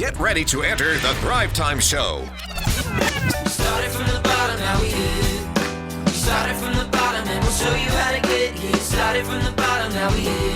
Get ready to enter the Thrivetime Show. Started from the bottom, now we here. Started from the bottom, and we'll show you how to get here. Started from the bottom, now we here.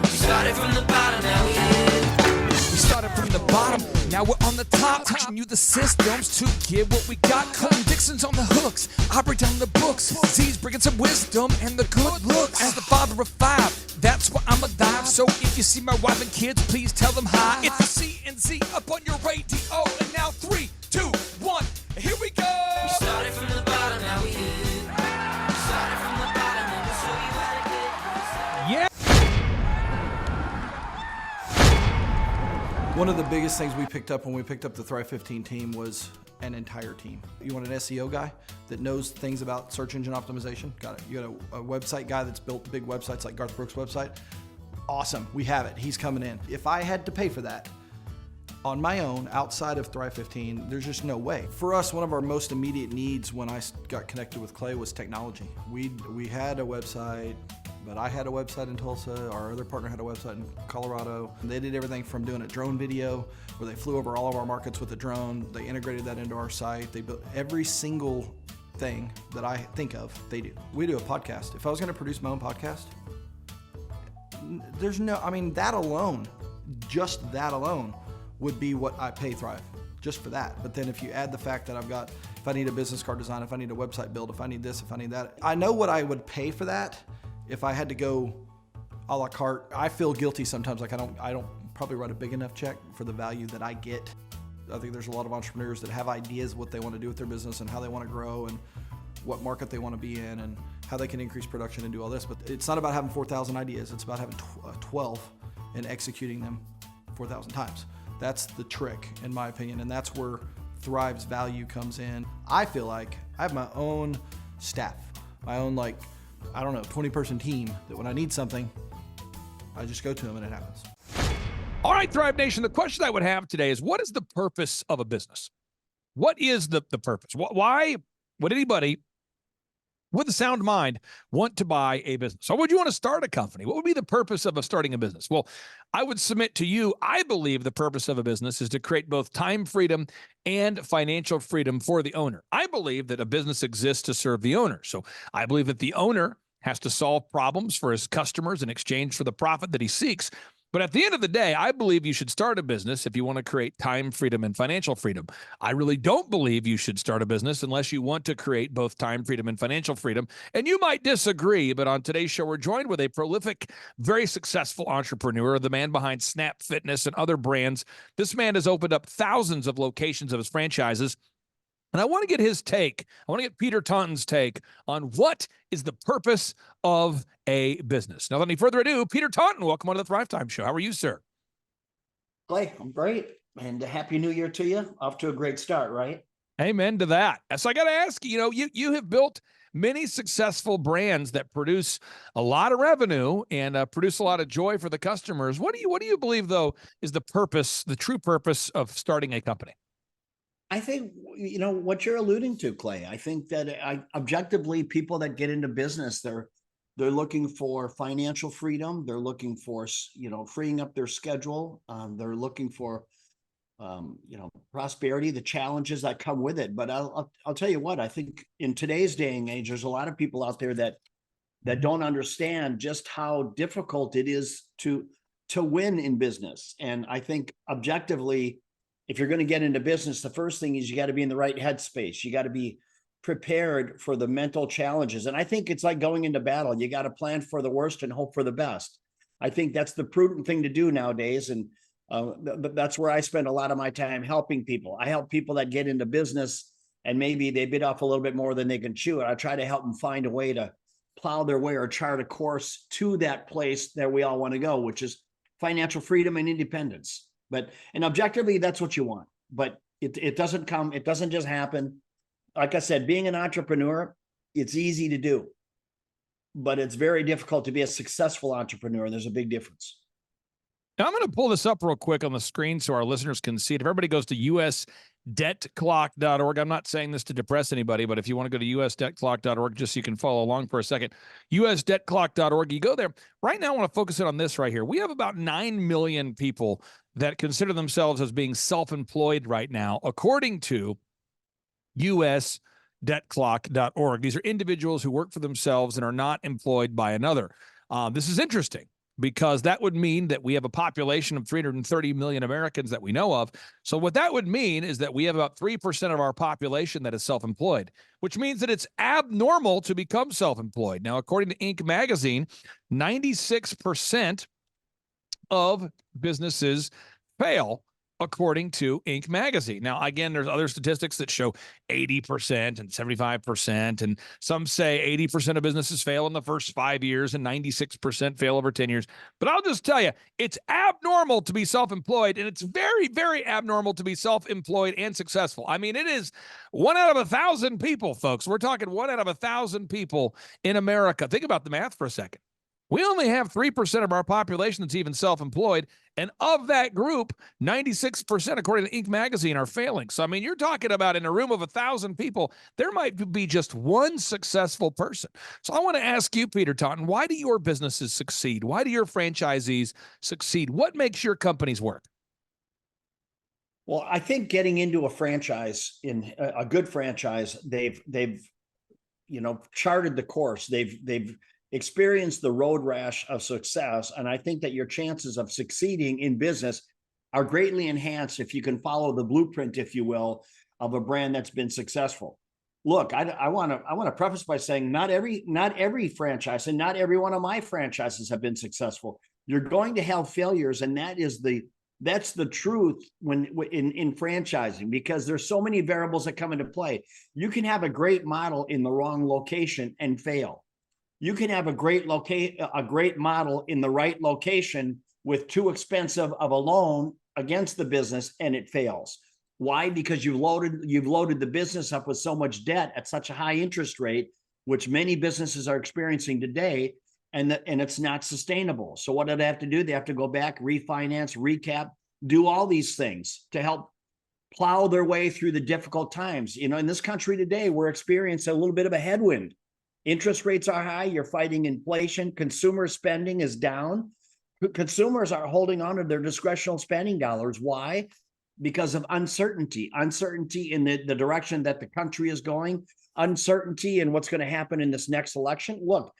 We started from the bottom, now we here. We started from the bottom, now we're on the top, teaching you the systems to get what we got. Colin Dixon's on the hooks, I break down the books. Z's bringing some wisdom and the good looks. As the father of five, that's why I'm a dive. So if you see my wife and kids, please tell them hi. It's the C&Z up on your radio, and now 3, 2, 1, here we go. We started from the bottom, now we here. We started from the bottom, and we'll show you how to get here. Yeah. One of the biggest things we picked up when we picked up the Thrive 15 team was an entire team. You want an SEO guy that knows things about search engine optimization? Got it. You got a website guy that's built big websites like Garth Brooks' website? Awesome, we have it. He's coming in. If I had to pay for that on my own, outside of Thrive 15, there's just no way. For us, one of our most immediate needs when I got connected with Clay was technology. We had a website, but I had a website in Tulsa. Our other partner had a website in Colorado. And they did everything from doing a drone video where they flew over all of our markets with a drone. They integrated that into our site. They built every single thing that I think of, they do. We do a podcast. If I was gonna produce my own podcast, there's no, I mean, that alone, just that alone would be what I pay Thrive, just for that. But then if you add the fact that I've got, if I need a business card design, if I need a website build, if I need this, if I need that, I know what I would pay for that. If I had to go a la carte, I feel guilty sometimes, like I don't probably write a big enough check for the value that I get. I think there's a lot of entrepreneurs that have ideas what they want to do with their business and how they want to grow and what market they want to be in and how they can increase production and do all this. But it's not about having 4,000 ideas. It's about having 12 and executing them 4,000 times. That's the trick, in my opinion, and that's where Thrive's value comes in. I feel like I have my own staff, my own, like, I don't know, 20-person team that when I need something, I just go to them and it happens. All right, Thrive Nation, the question I would have today is, what is the purpose of a business? What is the purpose? Why would anybody with a sound mind want to buy a business? Or would you want to start a company? What would be the purpose of starting a business? Well, I would submit to you, I believe the purpose of a business is to create both time freedom and financial freedom for the owner. I believe that a business exists to serve the owner. So I believe that the owner has to solve problems for his customers in exchange for the profit that he seeks. But at the end of the day, I believe you should start a business if you want to create time freedom and financial freedom. I really don't believe you should start a business unless you want to create both time freedom and financial freedom. And you might disagree, but on today's show, we're joined with a prolific, very successful entrepreneur, the man behind Snap Fitness and other brands. This man has opened up thousands of locations of his franchises. And I want to get his take. I want to get Peter Taunton's take on what is the purpose of a business. Now, without any further ado, Peter Taunton, welcome on to the Thrivetime Show. How are you, sir? Clay, I'm great. And a happy new year to you. Off to a great start, right? Amen to that. So I got to ask you, you have built many successful brands that produce a lot of revenue and produce a lot of joy for the customers. What do you believe, though, is the purpose, the true purpose of starting a company? I think, what you're alluding to, Clay. I think that objectively, people that get into business, they're looking for financial freedom. They're looking for, freeing up their schedule. They're looking for, prosperity, the challenges that come with it. But I'll tell you what, I think in today's day and age, there's a lot of people out there that don't understand just how difficult it is to win in business. And I think objectively, if you're going to get into business, the first thing is you got to be in the right headspace. You got to be prepared for the mental challenges. And I think it's like going into battle. You got to plan for the worst and hope for the best. I think that's the prudent thing to do nowadays. And that's where I spend a lot of my time helping people. I help people that get into business and maybe they bit off a little bit more than they can chew. And I try to help them find a way to plow their way or chart a course to that place that we all want to go, which is financial freedom and independence. And objectively, that's what you want, but it doesn't just happen. Like I said, being an entrepreneur, it's easy to do, but it's very difficult to be a successful entrepreneur. There's a big difference. Now, I'm going to pull this up real quick on the screen so our listeners can see it. If everybody goes to usdebtclock.org. I'm not saying this to depress anybody, but if you want to go to usdebtclock.org, just so you can follow along for a second, usdebtclock.org, you go there. Right now, I want to focus in on this right here. We have about 9 million people that consider themselves as being self-employed right now, according to usdebtclock.org. These are individuals who work for themselves and are not employed by another. This is interesting, because that would mean that we have a population of 330 million Americans that we know of. So what that would mean is that we have about 3% of our population that is self-employed, which means that it's abnormal to become self-employed. Now, according to Inc. magazine, 96% of businesses fail, according to Inc. magazine. Now, again, there's other statistics that show 80% and 75%, and some say 80% of businesses fail in the first 5 years and 96% fail over 10 years. But I'll just tell you, it's abnormal to be self-employed, and it's very, very abnormal to be self-employed and successful. I mean, it is 1 out of 1,000 people, folks. We're talking 1 out of 1,000 people in America. Think about the math for a second. We only have 3% of our population that's even self-employed. And of that group, 96%, according to Inc. magazine, are failing. So, I mean, you're talking about in a room of 1,000 people, there might be just one successful person. So I want to ask you, Peter Taunton, why do your businesses succeed? Why do your franchisees succeed? What makes your companies work? Well, I think getting into a franchise, in a good franchise, they've charted the course. They've experienced the road rash of success. And I think that your chances of succeeding in business are greatly enhanced if you can follow the blueprint, if you will, of a brand that's been successful. Look, I want to preface by saying not every franchise and not every one of my franchises have been successful. You're going to have failures, and that's the truth when in franchising, because there's so many variables that come into play. You can have a great model in the wrong location and fail. You can have a great model in the right location with too expensive of a loan against the business, and it fails. Why? Because you've loaded the business up with so much debt at such a high interest rate, which many businesses are experiencing today, and it's not sustainable. So what do they have to do? They have to go back, refinance, recap, do all these things to help plow their way through the difficult times. In this country today, we're experiencing a little bit of a headwind. Interest rates are high. You're fighting inflation. Consumer spending is down. Consumers are holding on to their discretionary spending dollars. Why? Because of uncertainty in the direction that the country is going, uncertainty in what's going to happen in this next election. Look,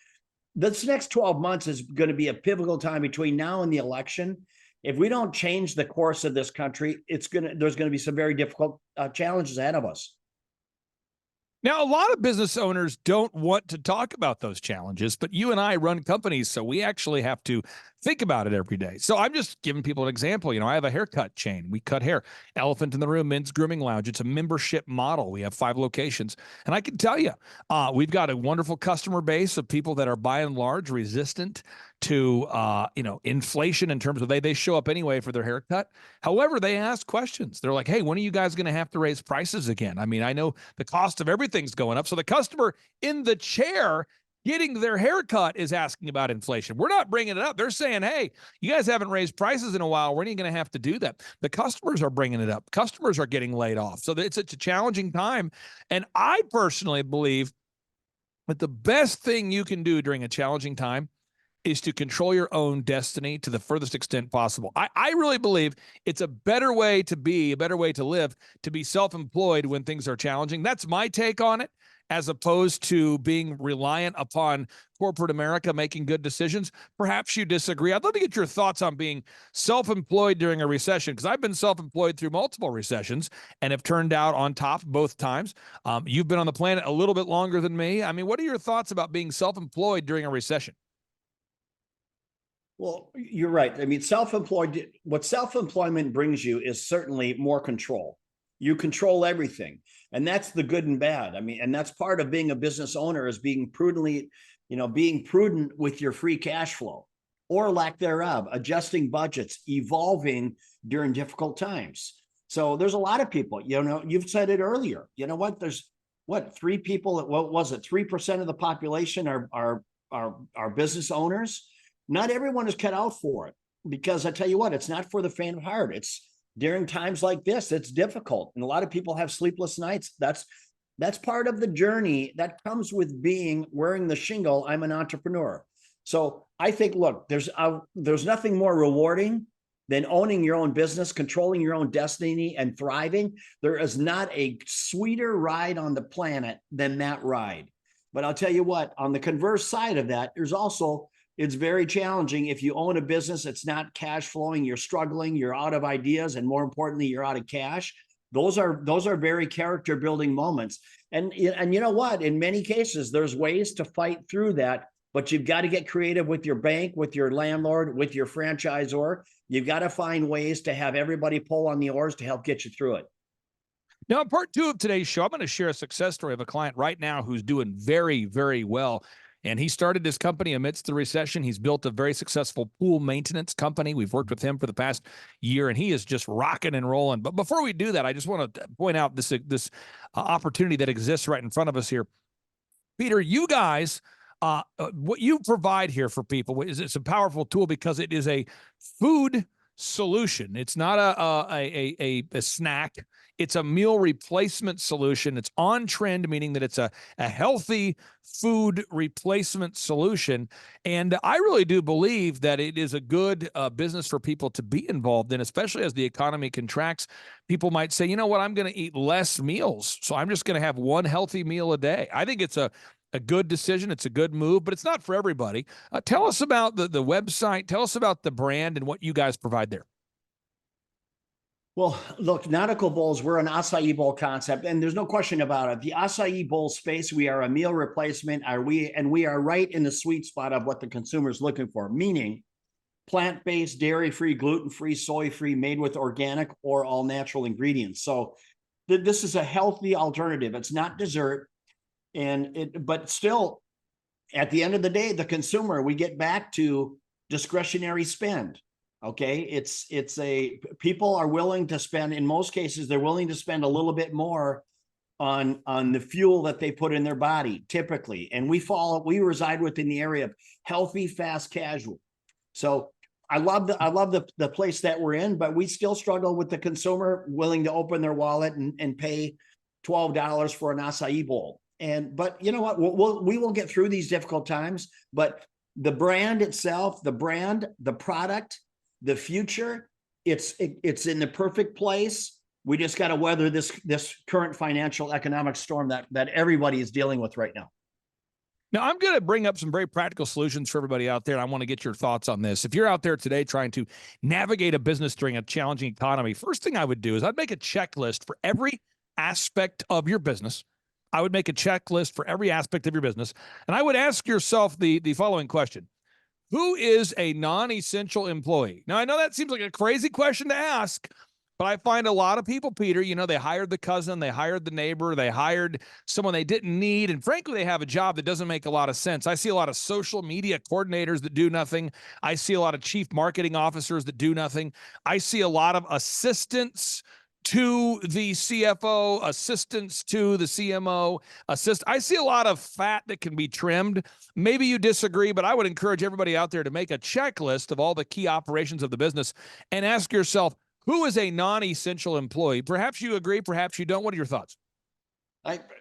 this next 12 months is going to be a pivotal time between now and the election. If we don't change the course of this country, there's going to be some very difficult challenges ahead of us. Now, a lot of business owners don't want to talk about those challenges, but you and I run companies, so we actually have to think about it every day. So I'm just giving people an example. I have a haircut chain. We cut hair. Elephant in the Room Men's Grooming Lounge. It's a membership model. We have 5 locations. And I can tell you, we've got a wonderful customer base of people that are by and large resistant to inflation in terms of they show up anyway for their haircut. However, they ask questions. They're like, hey, when are you guys going to have to raise prices again? I mean, I know the cost of everything's going up. So the customer in the chair getting their haircut is asking about inflation. We're not bringing it up. They're saying, hey, you guys haven't raised prices in a while. When are you going to have to do that? The customers are bringing it up. Customers are getting laid off. So it's a challenging time. And I personally believe that the best thing you can do during a challenging time is to control your own destiny to the furthest extent possible. I really believe it's a better way to be, a better way to live, to be self-employed when things are challenging. That's my take on it, as opposed to being reliant upon corporate America making good decisions. Perhaps you disagree. I'd love to get your thoughts on being self-employed during a recession, because I've been self-employed through multiple recessions and have turned out on top both times. You've been on the planet a little bit longer than me. I mean, what are your thoughts about being self-employed during a recession? Well, you're right. I mean, what self-employment brings you is certainly more control. You control everything. And that's the good and bad. I mean, and that's part of being a business owner, is being prudent with your free cash flow or lack thereof, adjusting budgets, evolving during difficult times. So there's a lot of people, you've said it earlier. You know what? There's 3 people, what was it? 3% of the population are business owners. Not everyone is cut out for it, because I tell you what, it's not for the faint of heart. during times like this, it's difficult. And a lot of people have sleepless nights. That's part of the journey that comes with wearing the shingle. I'm an entrepreneur. So I think, look, there's nothing more rewarding than owning your own business, controlling your own destiny, and thriving. There is not a sweeter ride on the planet than that ride. But I'll tell you what, on the converse side of that, it's very challenging. If you own a business, it's not cash flowing, you're struggling, you're out of ideas, and more importantly, you're out of cash. Those are very character building moments. And you know what? In many cases, there's ways to fight through that, but you've got to get creative with your bank, with your landlord, with your franchisor. You've got to find ways to have everybody pull on the oars to help get you through it. Now, in part 2 of today's show, I'm going to share a success story of a client right now who's doing very, very well. And he started his company amidst the recession. He's built a very successful pool maintenance company. We've worked with him for the past year, and he is just rocking and rolling. But before we do that, I just want to point out this opportunity that exists right in front of us here. Peter, you guys, what you provide here for people is it's a powerful tool because it is a food solution. It's not a snack. It's a meal replacement solution. It's on trend, meaning that it's a healthy food replacement solution. And I really do believe that it is a good business for people to be involved in, especially as the economy contracts. People might say, you know what, I'm going to eat less meals, so I'm just going to have one healthy meal a day. I think it's a good decision. It's a good move, but it's not for everybody. Tell us about the website. Tell us about the brand and what you guys provide there. Well, look, nautical bowls, we're an acai bowl concept, and there's no question about it. The acai bowl space, we are a meal replacement. We are right in the sweet spot of what the consumer is looking for, meaning plant-based, dairy-free, gluten-free, soy-free, made with organic or all natural ingredients. So this is a healthy alternative. It's not dessert. But still, at the end of the day, the consumer, we get back to discretionary spend. Okay, people are willing to spend, in most cases, they're willing to spend a little bit more on the fuel that they put in their body, typically. And we reside within the area of healthy, fast casual. So I love the place that we're in, but we still struggle with the consumer willing to open their wallet and pay $12 for an acai bowl. But you know what? We will get through these difficult times. But the brand itself, the product, the future, it's in the perfect place. We just got to weather this current financial economic storm that everybody is dealing with right now. Now, I'm going to bring up some very practical solutions for everybody out there. I want to get your thoughts on this. If you're out there today trying to navigate a business during a challenging economy, first thing I would do is I'd make a checklist for every aspect of your business. I would make a checklist for every aspect of your business. And I would ask yourself the following question. Who is a non-essential employee? Now, I know that seems like a crazy question to ask, but I find a lot of people, Peter, they hired the cousin, they hired the neighbor, they hired someone they didn't need. And frankly, they have a job that doesn't make a lot of sense. I see a lot of social media coordinators that do nothing. I see a lot of chief marketing officers that do nothing. I see a lot of assistants to the CFO, assistants to the CMO, I see a lot of fat that can be trimmed. Maybe you disagree, but I would encourage everybody out there to make a checklist of all the key operations of the business and ask yourself, who is a non-essential employee? Perhaps you agree, perhaps you don't. What are your thoughts?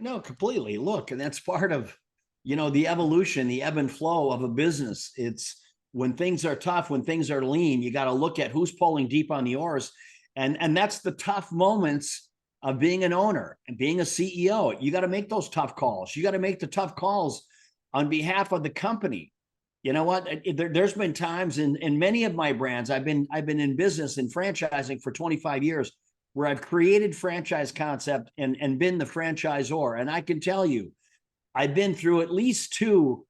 No, completely. Look, and that's part of, the evolution, the ebb and flow of a business. It's when things are tough, when things are lean, you got to look at who's pulling deep on the oars. And that's the tough moments of being an owner and being a CEO. You got to make those tough calls. You got to make the tough calls on behalf of the company. You know what? There's been times in many of my brands, I've been in business and franchising for 25 years, where I've created franchise concept and been the franchisor. And I can tell you, I've been through at least 2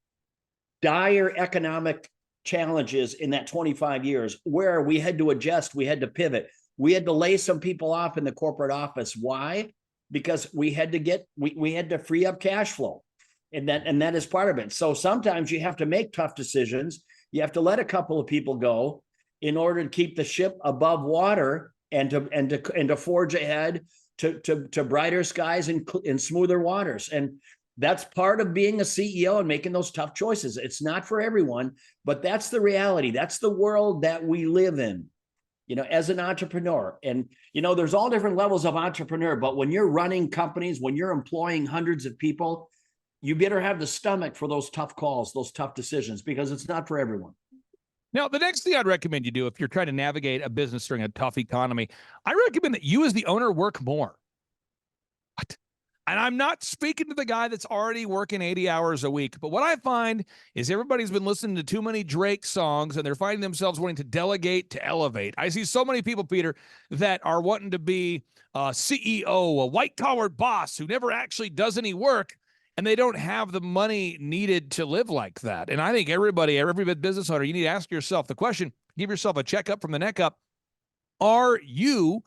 dire economic challenges in that 25 years where we had to adjust, we had to pivot. We had to lay some people off in the corporate office. Why? Because we had to free up cash flow. And that is part of it. So sometimes you have to make tough decisions. You have to let a couple of people go in order to keep the ship above water and to forge ahead to brighter skies and smoother waters. And that's part of being a CEO and making those tough choices. It's not for everyone, but that's the reality. That's the world that we live in. as an entrepreneur. And, there's all different levels of entrepreneur, but when you're running companies, when you're employing hundreds of people, you better have the stomach for those tough calls, those tough decisions, because it's not for everyone. Now, the next thing I'd recommend you do if you're trying to navigate a business during a tough economy, I recommend that you as the owner work more. What? And I'm not speaking to the guy that's already working 80 hours a week, but what I find is everybody's been listening to too many Drake songs and they're finding themselves wanting to delegate to elevate. I see so many people, Peter, that are wanting to be a CEO, a white-collar boss who never actually does any work, and they don't have the money needed to live like that. And I think every business owner, you need to ask yourself the question, give yourself a checkup from the neck up. Are you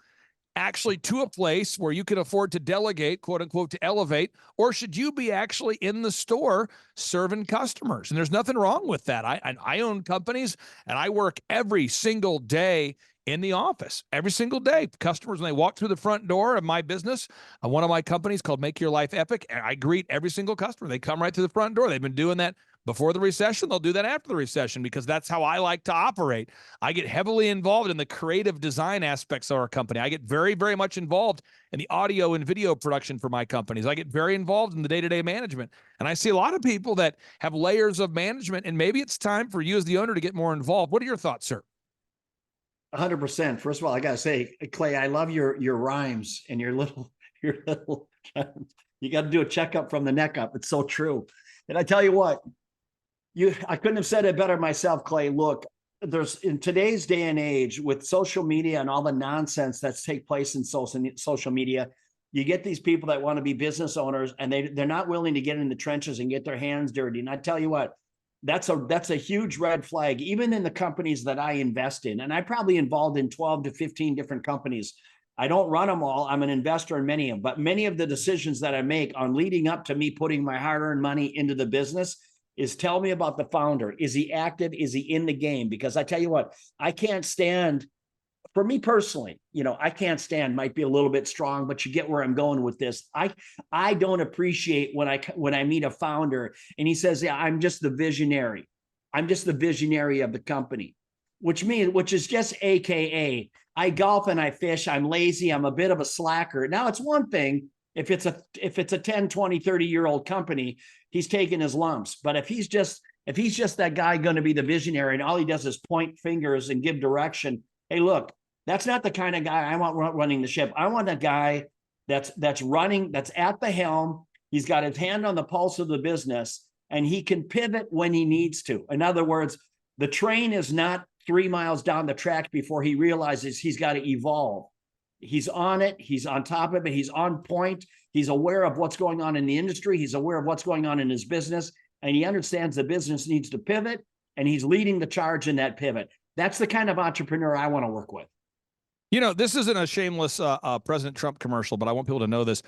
actually to a place where you can afford to delegate, quote unquote, to elevate, or should you be actually in the store serving customers? And there's nothing wrong with that. I own companies and I work every single day in the office, every single day. Customers, when they walk through the front door of my business, one of my companies called Make Your Life Epic, and I greet every single customer. They come right through the front door. They've been doing that before the recession. They'll do that after the recession because that's how I like to operate. I get heavily involved in the creative design aspects of our company. I get very, very much involved in the audio and video production for my companies. I get very involved in the day-to-day management. And I see a lot of people that have layers of management, and maybe it's time for you as the owner to get more involved. What are your thoughts, sir? 100%. First of all, I got to say, Clay, I love your rhymes and your little, you got to do a checkup from the neck up. It's so true. And I tell you what, I couldn't have said it better myself, Clay. Look, there's in today's day and age with social media and all the nonsense that's take place in social media, you get these people that want to be business owners and they're not willing to get in the trenches and get their hands dirty. And I tell you what, that's a huge red flag, even in the companies that I invest in. And I'm probably involved in 12 to 15 different companies. I don't run them all. I'm an investor in many of them, but many of the decisions that I make on leading up to me putting my hard-earned money into the business is tell me about the founder. Is he active? Is he in the game? Because I tell you what, I can't stand, for me personally, I can't stand, might be a little bit strong, but you get where I'm going with this. I don't appreciate when I meet a founder and he says, yeah, I'm just the visionary. I'm just the visionary of the company, which is just AKA I golf and I fish. I'm lazy. I'm a bit of a slacker. Now it's one thing if it's a 10, 20, 30-year-old company, he's taking his lumps. But if he's just that guy going to be the visionary and all he does is point fingers and give direction, hey, look, that's not the kind of guy I want running the ship. I want a guy that's running, that's at the helm. He's got his hand on the pulse of the business and he can pivot when he needs to. In other words, the train is not 3 miles down the track before he realizes he's got to evolve. He's on it. He's on top of it. He's on point. He's aware of what's going on in the industry. He's aware of what's going on in his business. And he understands the business needs to pivot. And he's leading the charge in that pivot. That's the kind of entrepreneur I want to work with. This isn't a shameless President Trump commercial, but I want people to know this.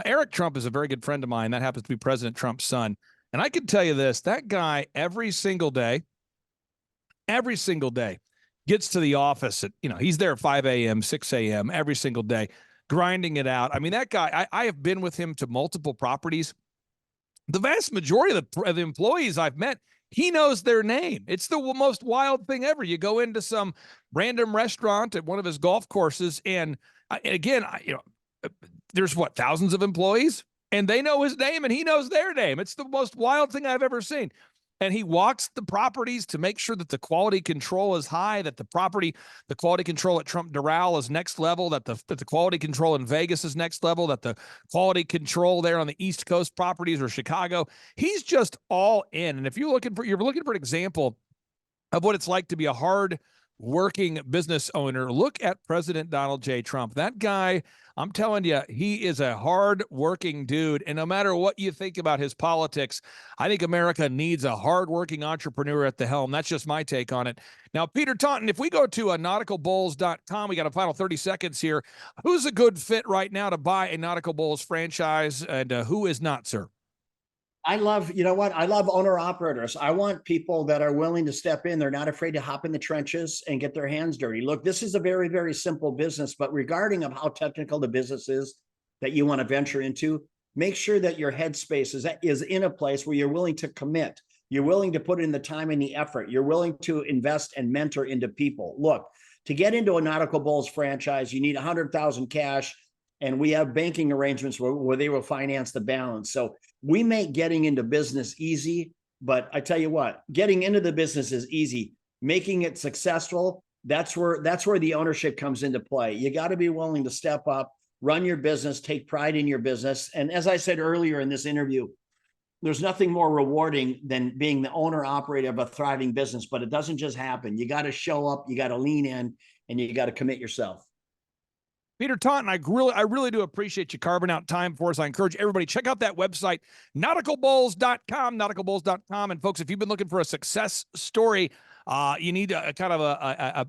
Eric Trump is a very good friend of mine. That happens to be President Trump's son. And I can tell you this, that guy every single day, gets to the office at, he's there at 5 a.m., 6 a.m. every single day, grinding it out. I mean, that guy, I have been with him to multiple properties. The vast majority of the employees I've met, he knows their name. It's the most wild thing ever. You go into some random restaurant at one of his golf courses, and again, there's thousands of employees, and they know his name, and he knows their name. It's the most wild thing I've ever seen. And he walks the properties to make sure that the quality control is high, that the quality control at Trump Doral is next level, that the quality control in Vegas is next level, that the quality control there on the East Coast properties or Chicago. He's just all in. And if you're looking for an example of what it's like to be a hard working business owner, look at President Donald J. Trump. That guy, I'm telling you, he is a hard-working dude. And no matter what you think about his politics, I think America needs a hard-working entrepreneur at the helm. That's just my take on it. Now, Peter Taunton, if we go to nauticalbulls.com, we got a final 30 seconds here. Who's a good fit right now to buy a Nautical Bulls franchise, and who is not, sir? I love owner operators. I want people that are willing to step in. They're not afraid to hop in the trenches and get their hands dirty. Look, this is a very, very simple business, but regarding of how technical the business is that you want to venture into, make sure that your headspace is in a place where you're willing to commit. You're willing to put in the time and the effort. You're willing to invest and mentor into people. Look, To get into a Nautical Bowls franchise, you need 100,000 cash, and we have banking arrangements where they will finance the balance. So we make getting into business easy, but I tell you what, getting into the business is easy. Making it successful, that's where the ownership comes into play. You got to be willing to step up, run your business, take pride in your business. And as I said earlier in this interview, there's nothing more rewarding than being the owner operator of a thriving business, but it doesn't just happen. You got to show up, you got to lean in, and you got to commit yourself. Peter Taunton, I really do appreciate you carving out time for us. I encourage everybody, check out that website, nauticalbowls.com, nauticalbowls.com. And folks, if you've been looking for a success story, you need a kind of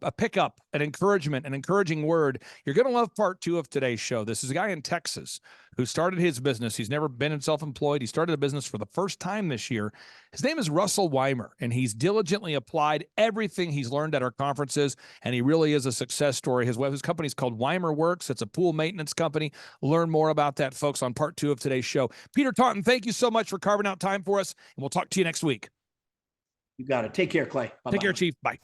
a pickup, an encouragement, an encouraging word. You're going to love part 2 of today's show. This is a guy in Texas who started his business. He's never been self-employed. He started a business for the first time this year. His name is Russell Weimer, and he's diligently applied everything he's learned at our conferences, and he really is a success story. His company is called Weimer Works. It's a pool maintenance company. Learn more about that, folks, on part 2 of today's show. Peter Taunton, thank you so much for carving out time for us, and we'll talk to you next week. You got it. Take care, Clay. Bye-bye. Take care, Chief. Bye.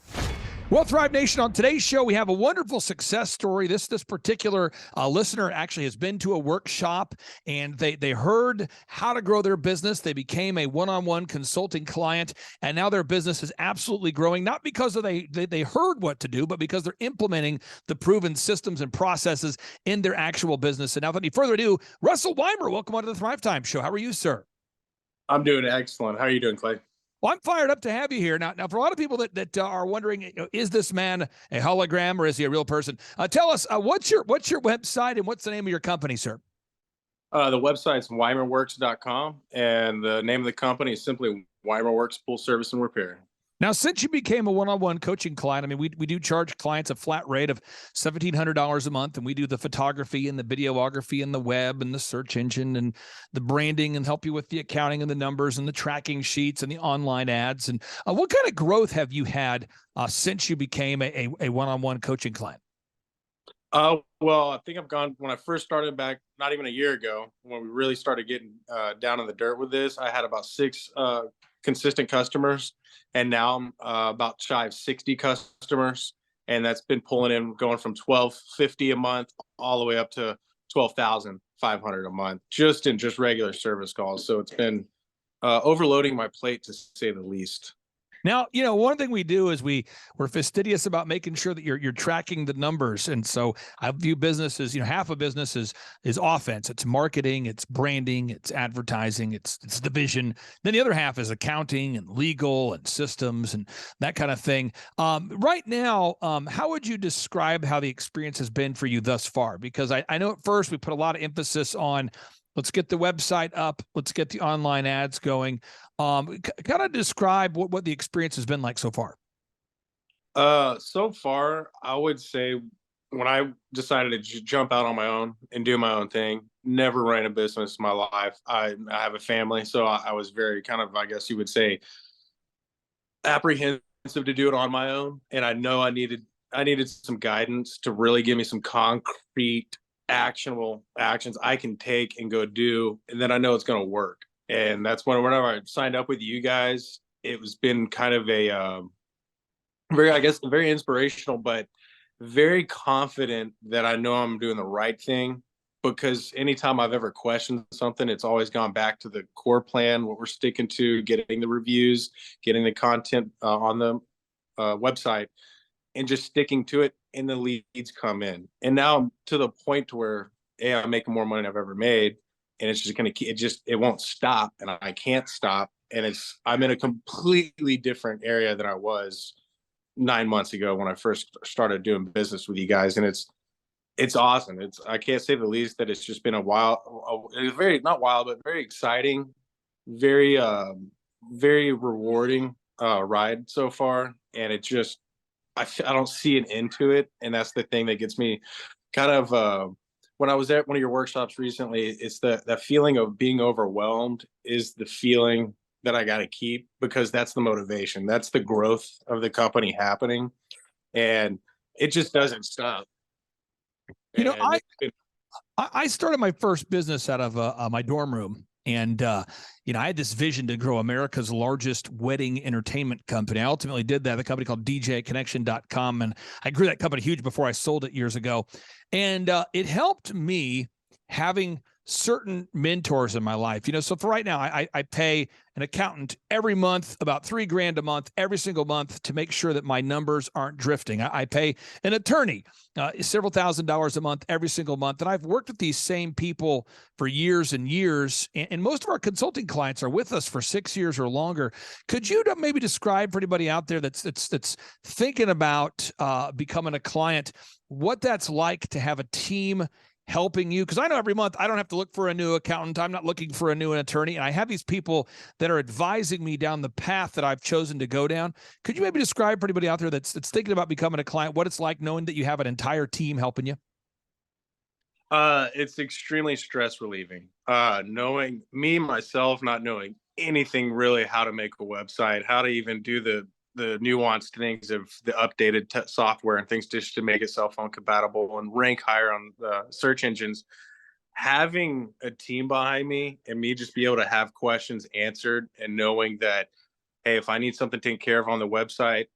Well, Thrive Nation, on today's show, we have a wonderful success story. This particular listener actually has been to a workshop, and they heard how to grow their business. They became a one-on-one consulting client, and now their business is absolutely growing, not because they heard what to do, but because they're implementing the proven systems and processes in their actual business. And now, without any further ado, Russell Weimer, welcome onto the Thrivetime Show. How are you, sir? I'm doing excellent. How are you doing, Clay? Well, I'm fired up to have you here. Now, for a lot of people that are wondering, is this man a hologram or is he a real person? Tell us, what's your website and what's the name of your company, sir? The website's weimerworks.com, and the name of the company is simply Weimer Works Pool Service and Repair. Now, since you became a one-on-one coaching client, I mean, we do charge clients a flat rate of $1,700 a month, and we do the photography and the videography and the web and the search engine and the branding and help you with the accounting and the numbers and the tracking sheets and the online ads. And what kind of growth have you had since you became a one-on-one coaching client? Well, I think I've gone, when I first started back, not even a year ago, when we really started getting down in the dirt with this, I had about 6 consistent customers. And now I'm about shy of 60 customers, and that's been pulling in, going from $1,250 a month all the way up to $12,500 a month, just in regular service calls. So it's been overloading my plate, to say the least. Now, one thing we do is we're fastidious about making sure that you're tracking the numbers. And so I view business as, half of business is offense. It's marketing, it's branding, it's advertising, it's the vision. Then the other half is accounting and legal and systems and that kind of thing. Right now, how would you describe how the experience has been for you thus far? Because I know at first we put a lot of emphasis on, let's get the website up, let's get the online ads going. Kind of describe what the experience has been like so far. So far, I would say when I decided to jump out on my own and do my own thing, never ran a business in my life. I have a family, so I was very kind of, I guess you would say, apprehensive to do it on my own. And I know I needed some guidance to really give me some concrete, actionable actions I can take and go do, and then I know it's going to work. And that's whenever I signed up with you guys, it was been kind of a very inspirational, but very confident that I know I'm doing the right thing, because anytime I've ever questioned something, it's always gone back to the core plan, what we're sticking to, getting the reviews, getting the content on the website, and just sticking to it, and the leads come in. And now I'm to the point to where, I'm making more money than I've ever made. And it's just going to, it won't stop, and I can't stop. And I'm in a completely different area than I was 9 months ago when I first started doing business with you guys. And it's awesome. I can't say the least that it's just been not wild, but very exciting, very rewarding ride so far. And it just, I don't see an end to it. And that's the thing that gets me kind of, when I was at one of your workshops recently, it's that feeling of being overwhelmed is the feeling that I got to keep, because that's the motivation. That's the growth of the company happening. And it just doesn't stop. I started my first business out of my dorm room. And, I had this vision to grow America's largest wedding entertainment company. I ultimately did that, a company called DJConnection.com. And I grew that company huge before I sold it years ago. And it helped me having certain mentors in my life. So for right now, I pay an accountant every month about $3,000 a month, every single month, to make sure that my numbers aren't drifting. I pay an attorney several $1,000s a month, every single month. And I've worked with these same people for years and years. And most of our consulting clients are with us for 6 years or longer. Could you maybe describe for anybody out there that's thinking about becoming a client, what that's like to have a team helping you? Because I know every month I don't have to look for a new accountant. I'm not looking for a new attorney. And I have these people that are advising me down the path that I've chosen to go down. Could you maybe describe for anybody out there that's thinking about becoming a client, what it's like knowing that you have an entire team helping you? It's extremely stress relieving. Knowing myself, not knowing anything really how to make a website, how to even do the nuanced things of the updated software and things just to make it cell phone compatible and rank higher on the search engines. Having a team behind me and me just be able to have questions answered and knowing that, hey, if I need something taken care of on the website,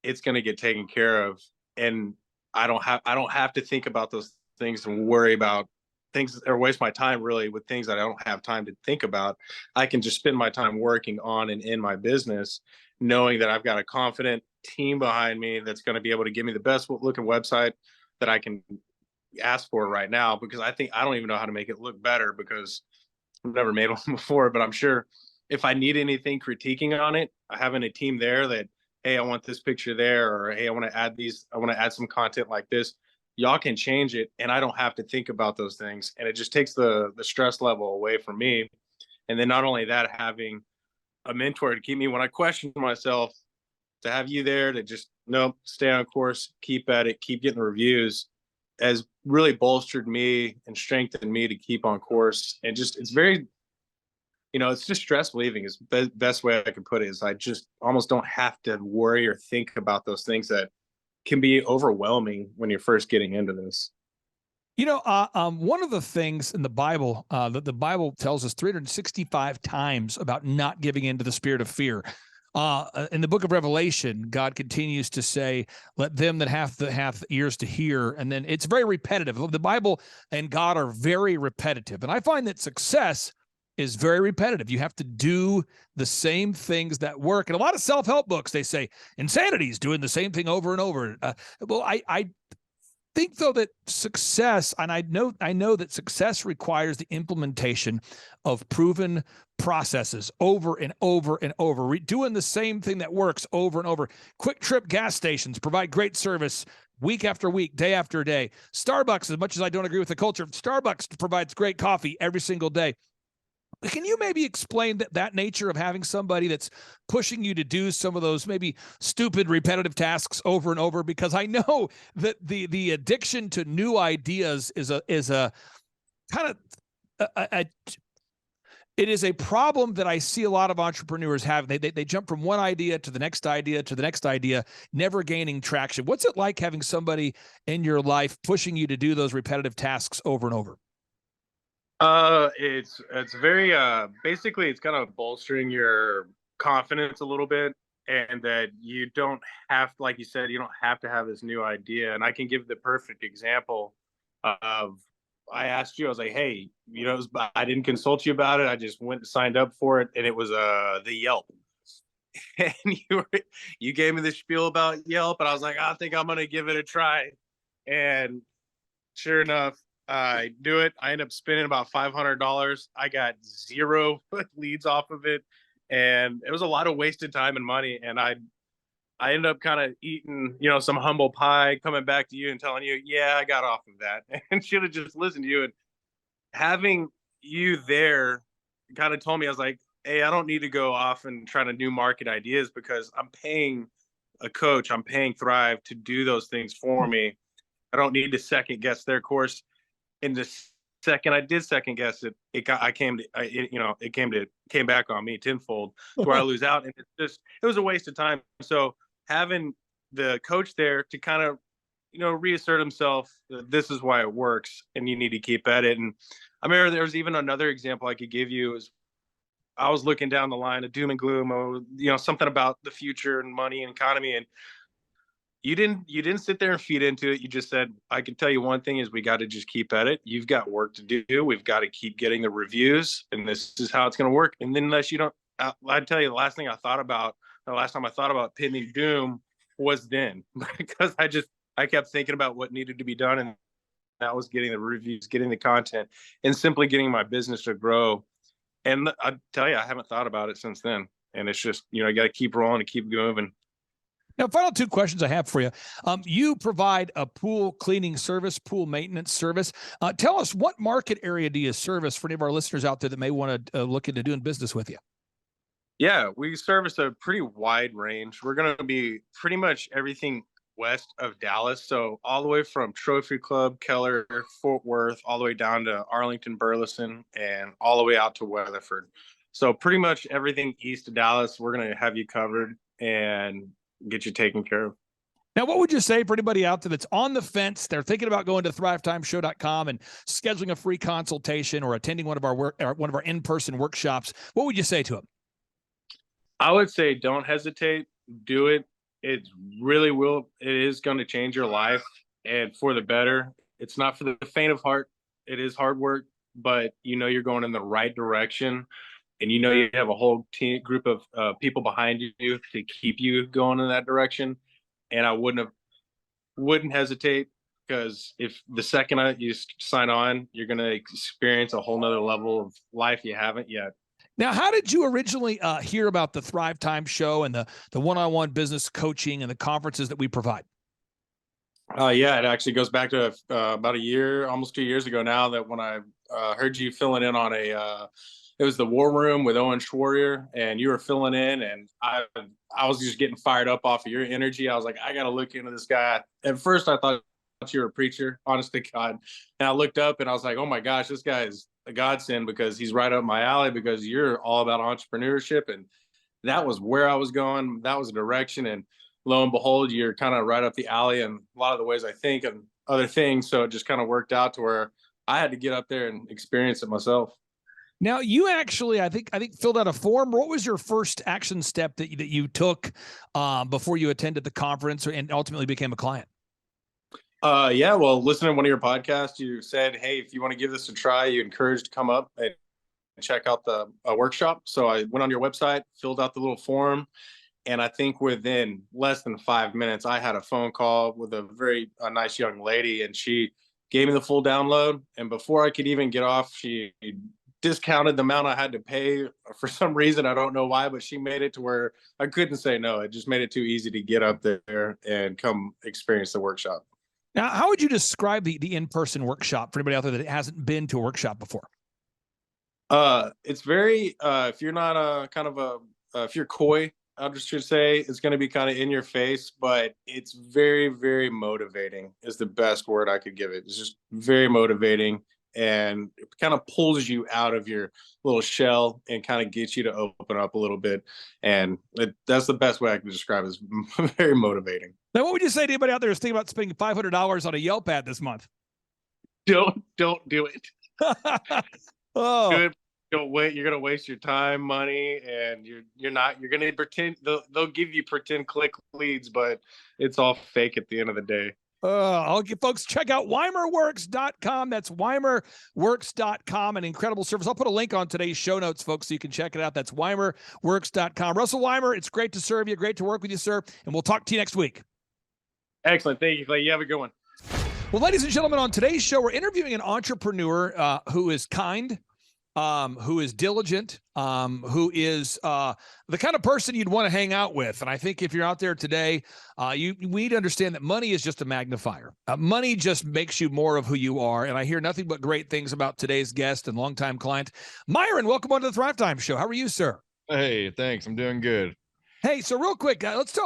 it's going to get taken care of. And I don't have to think about those things and worry about things or waste my time really with things that I don't have time to think about. I can just spend my time working on and in my business, knowing that I've got a confident team behind me that's going to be able to give me the best looking website that I can ask for right now, because I don't even know how to make it look better because I've never made one before. But I'm sure if I need anything critiquing on it, having a team there that, hey, I want this picture there, or hey, I want to add some content like this, y'all can change it. And I don't have to think about those things. And it just takes the stress level away from me. And then not only that, having a mentor to keep me when I question myself, to have you there to just stay on course, keep at it, keep getting reviews, has really bolstered me and strengthened me to keep on course. And just, it's very, it's just stress relieving is the best way I can put it. Is I just almost don't have to worry or think about those things that can be overwhelming when you're first getting into this. One of the things in the Bible that the Bible tells us 365 times about not giving in to the spirit of fear. In the book of Revelation, God continues to say, let them that have ears to hear. And then it's very repetitive. The Bible and God are very repetitive. And I find that success is very repetitive. You have to do the same things that work. And a lot of self-help books, they say insanity is doing the same thing over and over. I think though that success, and I know that success requires the implementation of proven processes over and over and over, doing the same thing that works over and over. Quick Trip gas stations provide great service week after week, day after day. Starbucks, as much as I don't agree with the culture, Starbucks provides great coffee every single day. Can you maybe explain that nature of having somebody that's pushing you to do some of those maybe stupid repetitive tasks over and over? Because I know that the addiction to new ideas is a kind of it is a problem that I see a lot of entrepreneurs have. They jump from one idea to the next idea to the next idea, never gaining traction. What's it like having somebody in your life pushing you to do those repetitive tasks over and over? It's very basically it's kind of bolstering your confidence a little bit, and that you don't have, like you said, you don't have to have this new idea. And I can give the perfect example of, I asked you, I was like, hey, I didn't consult you about it. I just went and signed up for it, and it was the Yelp. And you gave me the spiel about Yelp, and I was like, I think I'm gonna give it a try. And sure enough, I do it. I end up spending about $500. I got 0 leads off of it, and it was a lot of wasted time and money. And I ended up kind of eating, some humble pie, coming back to you and telling you, yeah, I got off of that, and should have just listened to you. And having you there kind of told me, I was like, hey, I don't need to go off and try to new market ideas, because I'm paying a coach, I'm paying Thrive to do those things for me. I don't need to second guess their course. In the second I did second guess it, it came back on me tenfold, to where I lose out. And it was a waste of time. So having the coach there to kind of, reassert himself, this is why it works, and you need to keep at it. And I remember there was even another example I could give you is I was looking down the line of doom and gloom, or, something about the future and money and economy. And you didn't sit there and feed into it. You just said, I can tell you one thing is we got to just keep at it. You've got work to do. We've got to keep getting the reviews, and this is how it's going to work. And then unless you don't, I'd tell you the last time I thought about pending doom was then, because I kept thinking about what needed to be done. And that was getting the reviews, getting the content, and simply getting my business to grow. And I tell you, I haven't thought about it since then. And it's just, you got to keep rolling and keep moving. Now, final two questions I have for you. You provide a pool cleaning service, pool maintenance service. Tell us, what market area do you service for any of our listeners out there that may want to look into doing business with you? Yeah, we service a pretty wide range. We're going to be pretty much everything west of Dallas. So all the way from Trophy Club, Keller, Fort Worth, all the way down to Arlington, Burleson, and all the way out to Weatherford. So pretty much everything east of Dallas, we're going to have you covered and get you taken care of. Now, what would you say for anybody out there that's on the fence? They're thinking about going to thrivetimeshow.com and scheduling a free consultation or attending one of our in-person workshops. What would you say to them? I would say don't hesitate. Do it. It really will. It is going to change your life, and for the better. It's not for the faint of heart. It is hard work, but you're going in the right direction. And you have a whole group of people behind you to keep you going in that direction. And I wouldn't hesitate, because if the second you sign on, you're going to experience a whole nother level of life you haven't yet. Now, how did you originally hear about the Thrivetime show and the one-on-one business coaching and the conferences that we provide? Yeah, it actually goes back to about a year, almost 2 years ago now, that when I heard you filling in on it was the War Room with Owen Schwarrier, and you were filling in, and I was just getting fired up off of your energy. I was like, I got to look into this guy. At first, I thought you were a preacher, honest to God. And I looked up and I was like, oh my gosh, this guy is a godsend, because he's right up my alley, because you're all about entrepreneurship. And that was where I was going. That was the direction. And lo and behold, you're kind of right up the alley in a lot of the ways I think and other things. So it just kind of worked out to where I had to get up there and experience it myself. Now, you actually, I think filled out a form. What was your first action step that you took before you attended the conference and ultimately became a client? Yeah, well, listening to one of your podcasts, you said, hey, if you want to give this a try, you encouraged to come up and check out the workshop. So I went on your website, filled out the little form, and I think within less than 5 minutes, I had a phone call with a very nice young lady, and she gave me the full download. And before I could even get off, she discounted the amount I had to pay for some reason. I don't know why, but she made it to where I couldn't say no. It just made it too easy to get up there and come experience the workshop. Now, how would you describe the in-person workshop for anybody out there that hasn't been to a workshop before? It's very, if you're not if you're coy, I just should say, it's going to be kind of in your face, but it's very, very motivating is the best word I could give it. It's just very motivating, and it kind of pulls you out of your little shell and kind of gets you to open up a little bit. And that's the best way I can describe it, is very motivating. Now, what would you say to anybody out there who's thinking about spending $500 on a Yelp ad this month? Don't do it. Oh. Do it. Don't wait. You're going to waste your time, money, and you're going to pretend. They'll give you pretend click leads, but it's all fake at the end of the day. I'll give folks, check out weimerworks.com. That's weimerworks.com, an incredible service. I'll put a link on today's show notes, folks, so you can check it out. That's weimerworks.com. Russell Weimer, it's great to serve you. Great to work with you, sir. And we'll talk to you next week. Excellent. Thank you, Clay. You have a good one. Well, ladies and gentlemen, on today's show, we're interviewing an entrepreneur who is kind, who is diligent, who is the kind of person you'd want to hang out with. And I think if you're out there today, we need to understand that money is just a magnifier. Money just makes you more of who you are. And I hear nothing but great things about today's guest and longtime client, Myron. Welcome on to the Thrivetime Show. How are you, sir? Hey, thanks. I'm doing good. Hey, so real quick, let's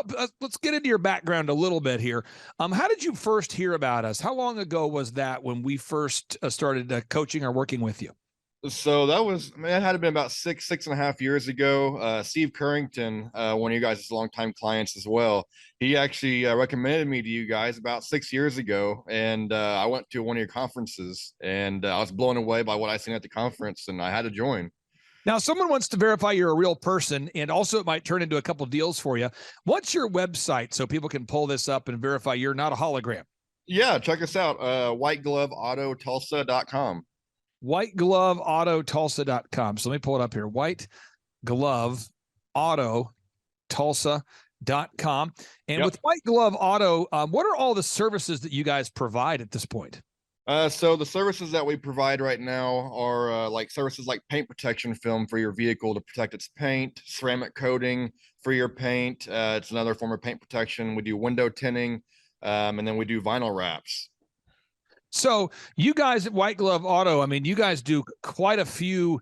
get into your background a little bit here. How did you first hear about us? How long ago was that when we first started coaching or working with you? So that was, man, it had been about 6.5 years ago. Steve Currington, one of you guys' longtime clients as well. He actually recommended me to you guys about 6 years ago, and I went to one of your conferences, and I was blown away by what I seen at the conference, and I had to join. Now, someone wants to verify you're a real person, and also it might turn into a couple deals for you. What's your website so people can pull this up and verify you're not a hologram? Yeah, check us out. whitegloveautotulsa.com. whitegloveautotulsa.com. So let me pull it up here. whitegloveautotulsa.com. And with White Glove Auto, what are all the services that you guys provide at this point? So the services that we provide right now are like services like paint protection film for your vehicle to protect its paint, ceramic coating for your paint. It's another form of paint protection. We do window tinting, and then we do vinyl wraps. So you guys at White Glove Auto, I mean, you guys do quite a few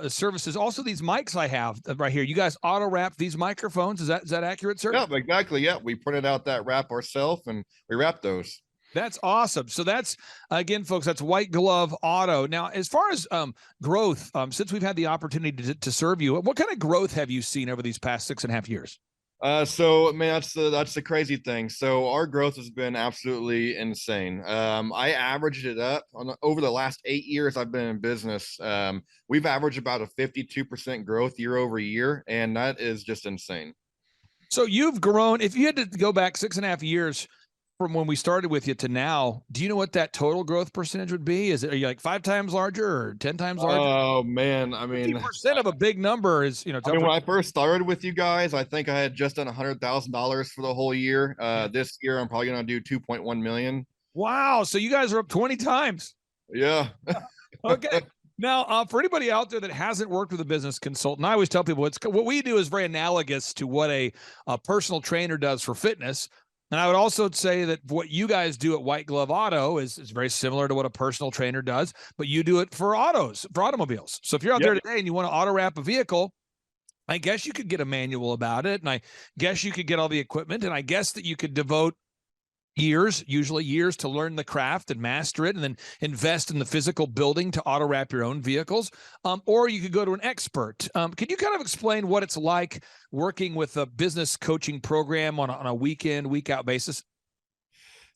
services. Also, these mics I have right here, you guys auto wrap these microphones. Is that accurate, sir? Yeah, exactly. Yeah, we printed out that wrap ourselves and we wrap those. That's awesome. So that's, again, folks, that's White Glove Auto. Now, as far as growth, since we've had the opportunity to serve you, what kind of growth have you seen over these past 6.5 years? So man, that's the crazy thing. So our growth has been absolutely insane. I averaged it up over the last 8 years I've been in business. We've averaged about a 52% growth year over year, and that is just insane. So you've grown. If you had to go back 6.5 years from when we started with you to now, do you know what that total growth percentage would be? Are you like 5 times larger or 10 times larger? Oh man, I mean, 50% of a big number is, I mean, when I first started with you guys, I think I had just done $100,000 for the whole year. This year I'm probably gonna do 2.1 million. Wow. So you guys are up 20 times. Yeah. Okay. Now, for anybody out there that hasn't worked with a business consultant, I always tell people what we do is very analogous to what a personal trainer does for fitness. And I would also say that what you guys do at White Glove Auto is very similar to what a personal trainer does, but you do it for automobiles. So if you're out there today and you want to auto wrap a vehicle, I guess you could get a manual about it. And I guess you could get all the equipment. And I guess that you could devote usually years to learn the craft and master it, and then invest in the physical building to auto wrap your own vehicles. Or you could go to an expert. Can you kind of explain what it's like working with a business coaching program on a week in, week out basis?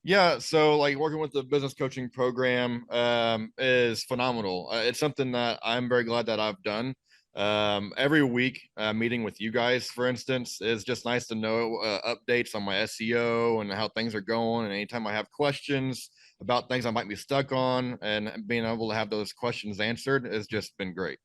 Yeah, so like working with the business coaching program is phenomenal. It's something that I'm very glad that I've done. Every week, meeting with you guys, for instance, is just nice to know updates on my SEO and how things are going. And anytime I have questions about things I might be stuck on, and being able to have those questions answered has just been great.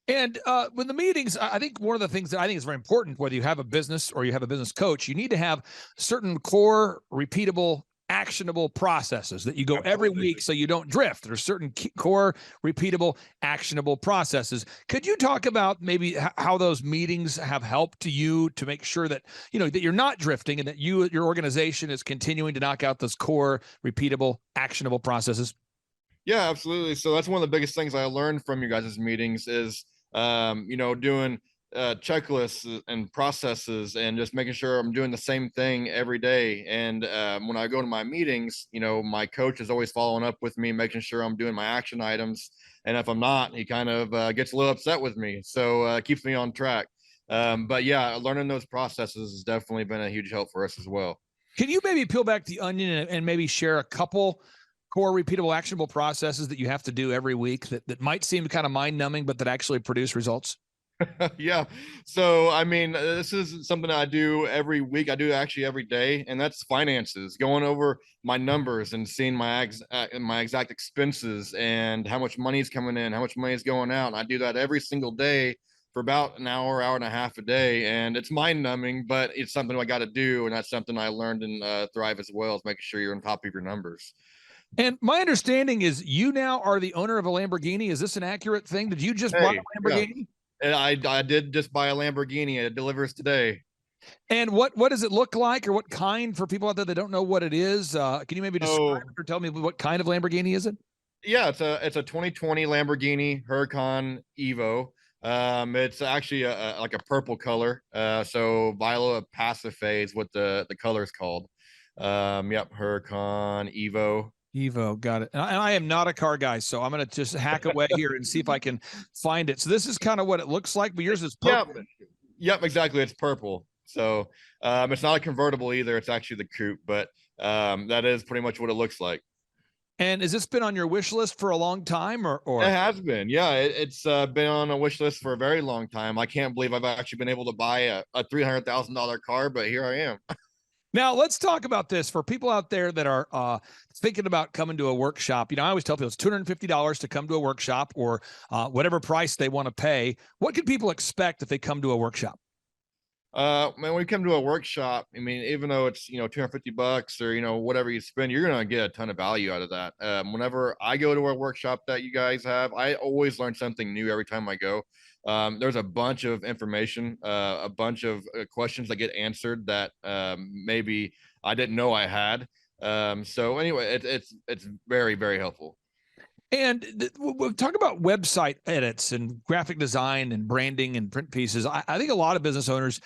And with the meetings, I think one of the things that I think is very important, whether you have a business or you have a business coach, you need to have certain core, repeatable, actionable processes that you go every week so you don't drift. There's certain core, repeatable, actionable processes. Could you talk about maybe how those meetings have helped you to make sure that, that you're not drifting and that your organization is continuing to knock out those core, repeatable, actionable processes? Yeah, absolutely. So that's one of the biggest things I learned from you guys' meetings is doing checklists and processes and just making sure I'm doing the same thing every day. And when I go to my meetings, my coach is always following up with me, making sure I'm doing my action items. And if I'm not, he kind of gets a little upset with me. So it keeps me on track. But yeah, learning those processes has definitely been a huge help for us as well. Can you maybe peel back the onion and maybe share a couple core, repeatable, actionable processes that you have to do every week that might seem kind of mind numbing, but that actually produce results? Yeah. So, I mean, this is something I do every week. I do actually every day, and that's finances, going over my numbers and seeing my exact expenses and how much money is coming in, how much money is going out. And I do that every single day for about an hour, hour and a half a day. And it's mind numbing, but it's something I got to do. And that's something I learned in Thrive as well, is making sure you're on top of your numbers. And my understanding is you now are the owner of a Lamborghini. Is this an accurate thing? Did you just buy a Lamborghini? Yeah. And I did just buy a Lamborghini. It delivers today. And what does it look like, or what kind, for people out there that don't know what it is? Can you maybe describe it or tell me what kind of Lamborghini is it? Yeah, it's a 2020 Lamborghini Huracan Evo. It's actually like a purple color. So Viola Pacife is what the color is called. Yep, Huracan Evo. Evo, got it. And I am not a car guy, so I'm going to just hack away here and see if I can find it. So this is kind of what it looks like, but yours is purple. Yep, exactly. It's purple. So it's not a convertible either. It's actually the coupe, but that is pretty much what it looks like. And has this been on your wish list for a long time, or? It has been. Yeah, it's been on a wish list for a very long time. I can't believe I've actually been able to buy a $300,000 car, but here I am. Now let's talk about this for people out there that are thinking about coming to a workshop. You know, I always tell people it's $250 to come to a workshop, or whatever price they want to pay. What can people expect if they come to a workshop? Man, when you come to a workshop, I mean, even though it's, $250 or, whatever you spend, you're going to get a ton of value out of that. Whenever I go to a workshop that you guys have, I always learn something new every time I go. There's a bunch of information, a bunch of questions that get answered that maybe I didn't know I had. So anyway, it's very, very helpful. And we'll talk about website edits and graphic design and branding and print pieces. I think a lot of business owners,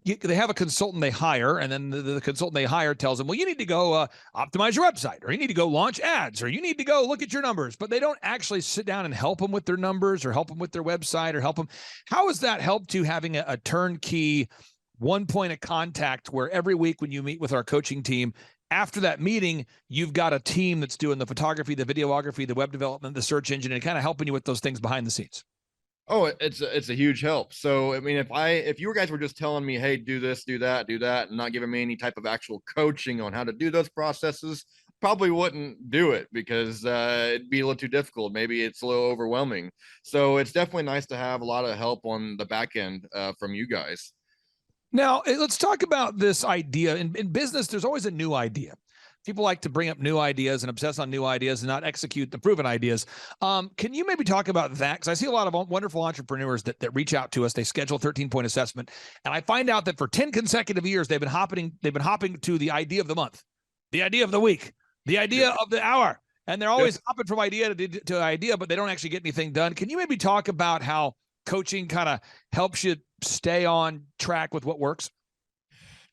they have a consultant they hire, and then the consultant they hire tells them, well, you need to go optimize your website, or you need to go launch ads, or you need to go look at your numbers, but they don't actually sit down and help them with their numbers or help them with their website or help them. How has that helped to having a turnkey one point of contact where every week when you meet with our coaching team, after that meeting, you've got a team that's doing the photography, the videography, the web development, the search engine, and kind of helping you with those things behind the scenes? Oh, it's a huge help. So, I mean, if you guys were just telling me, hey, do this, do that, and not giving me any type of actual coaching on how to do those processes, probably wouldn't do it because it'd be a little too difficult. Maybe it's a little overwhelming. So it's definitely nice to have a lot of help on the back end from you guys. Now, let's talk about this idea. In business, there's always a new idea. People like to bring up new ideas and obsess on new ideas and not execute the proven ideas. Can you maybe talk about that? Because I see a lot of wonderful entrepreneurs that reach out to us. They schedule 13-point assessment, and I find out that for 10 consecutive years they've been hopping to the idea of the month, the idea of the week, the idea of the hour, and they're always hopping from idea to idea, but they don't actually get anything done. Can you maybe talk about how coaching kind of helps you stay on track with what works?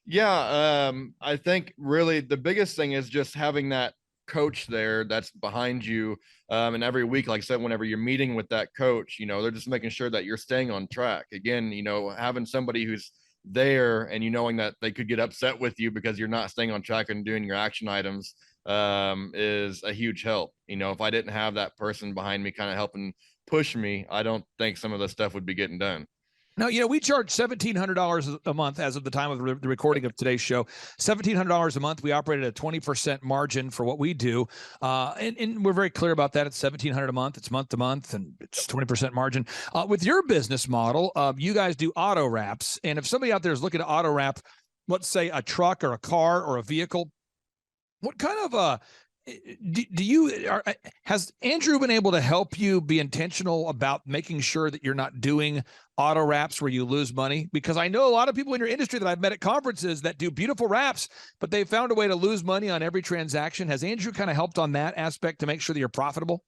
Yeah, I think really the biggest thing is just having that coach there that's behind you. And every week, like I said, whenever you're meeting with that coach, they're just making sure that you're staying on track. Again, having somebody who's there and knowing that they could get upset with you because you're not staying on track and doing your action items is a huge help. If I didn't have that person behind me kind of helping push me, I don't think some of the stuff would be getting done. Now, we charge $1,700 a month as of the time of the recording of today's show. $1,700 a month. We operate at a 20% margin for what we do. And we're very clear about that. It's $1,700 a month. It's month to month, and it's 20% margin. With your business model, you guys do auto wraps. And if somebody out there is looking to auto wrap, let's say a truck or a car or a vehicle, what kind of has Andrew been able to help you be intentional about making sure that you're not doing auto wraps where you lose money? Because I know a lot of people in your industry that I've met at conferences that do beautiful wraps, but they found a way to lose money on every transaction. Has Andrew kind of helped on that aspect to make sure that you're profitable?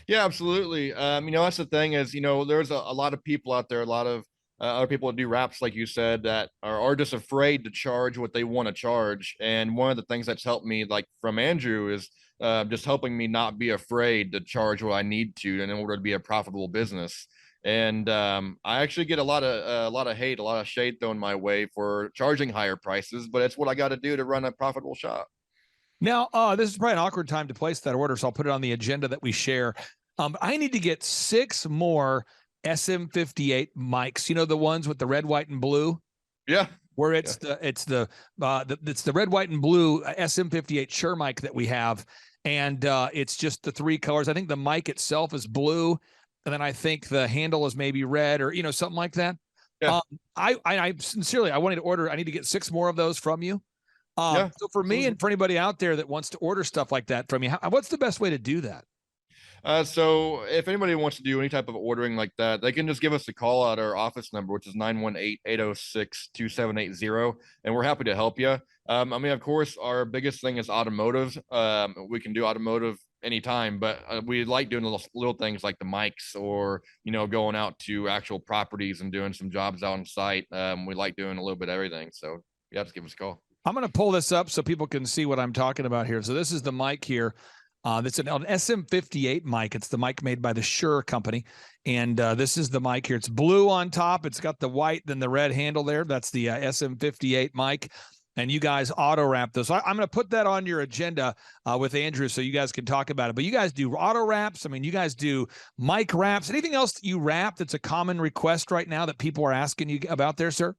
Yeah, absolutely. That's the thing is, there's a lot of people out there, a lot of other people that do wraps, like you said, that are just afraid to charge what they want to charge. And one of the things that's helped me, like from Andrew, is just helping me not be afraid to charge what I need to in order to be a profitable business. And I actually get a lot of hate, a lot of shade thrown my way for charging higher prices, but it's what I got to do to run a profitable shop. Now, this is probably an awkward time to place that order, so I'll put it on the agenda that we share. I need to get 6 more SM58 mics, the ones with the red, white, and blue. Yeah. Where it's the red, white, and blue SM58 Shure mic that we have. And it's just the 3 colors. I think the mic itself is blue. And then I think the handle is maybe red or, something like that. Yeah. I sincerely, I wanted to order, I need to get 6 more of those from you. So for me and for anybody out there that wants to order stuff like that from you, what's the best way to do that? So if anybody wants to do any type of ordering like that, they can just give us a call at our office number, which is 918-806-2780. And we're happy to help you. Of course, our biggest thing is automotive. We can do automotive anytime, but we like doing little things like the mics or, going out to actual properties and doing some jobs out on site. We like doing a little bit of everything. So yeah, just give us a call. I'm going to pull this up so people can see what I'm talking about here. So this is the mic here. It's an SM58 mic. It's the mic made by the Shure company. And this is the mic here. It's blue on top. It's got the white, then the red handle there. That's the SM58 mic. And you guys auto wrap those. So I'm going to put that on your agenda with Andrew so you guys can talk about it. But you guys do auto wraps. I mean, you guys do mic wraps. Anything else that you wrap that's a common request right now that people are asking you about there, sir?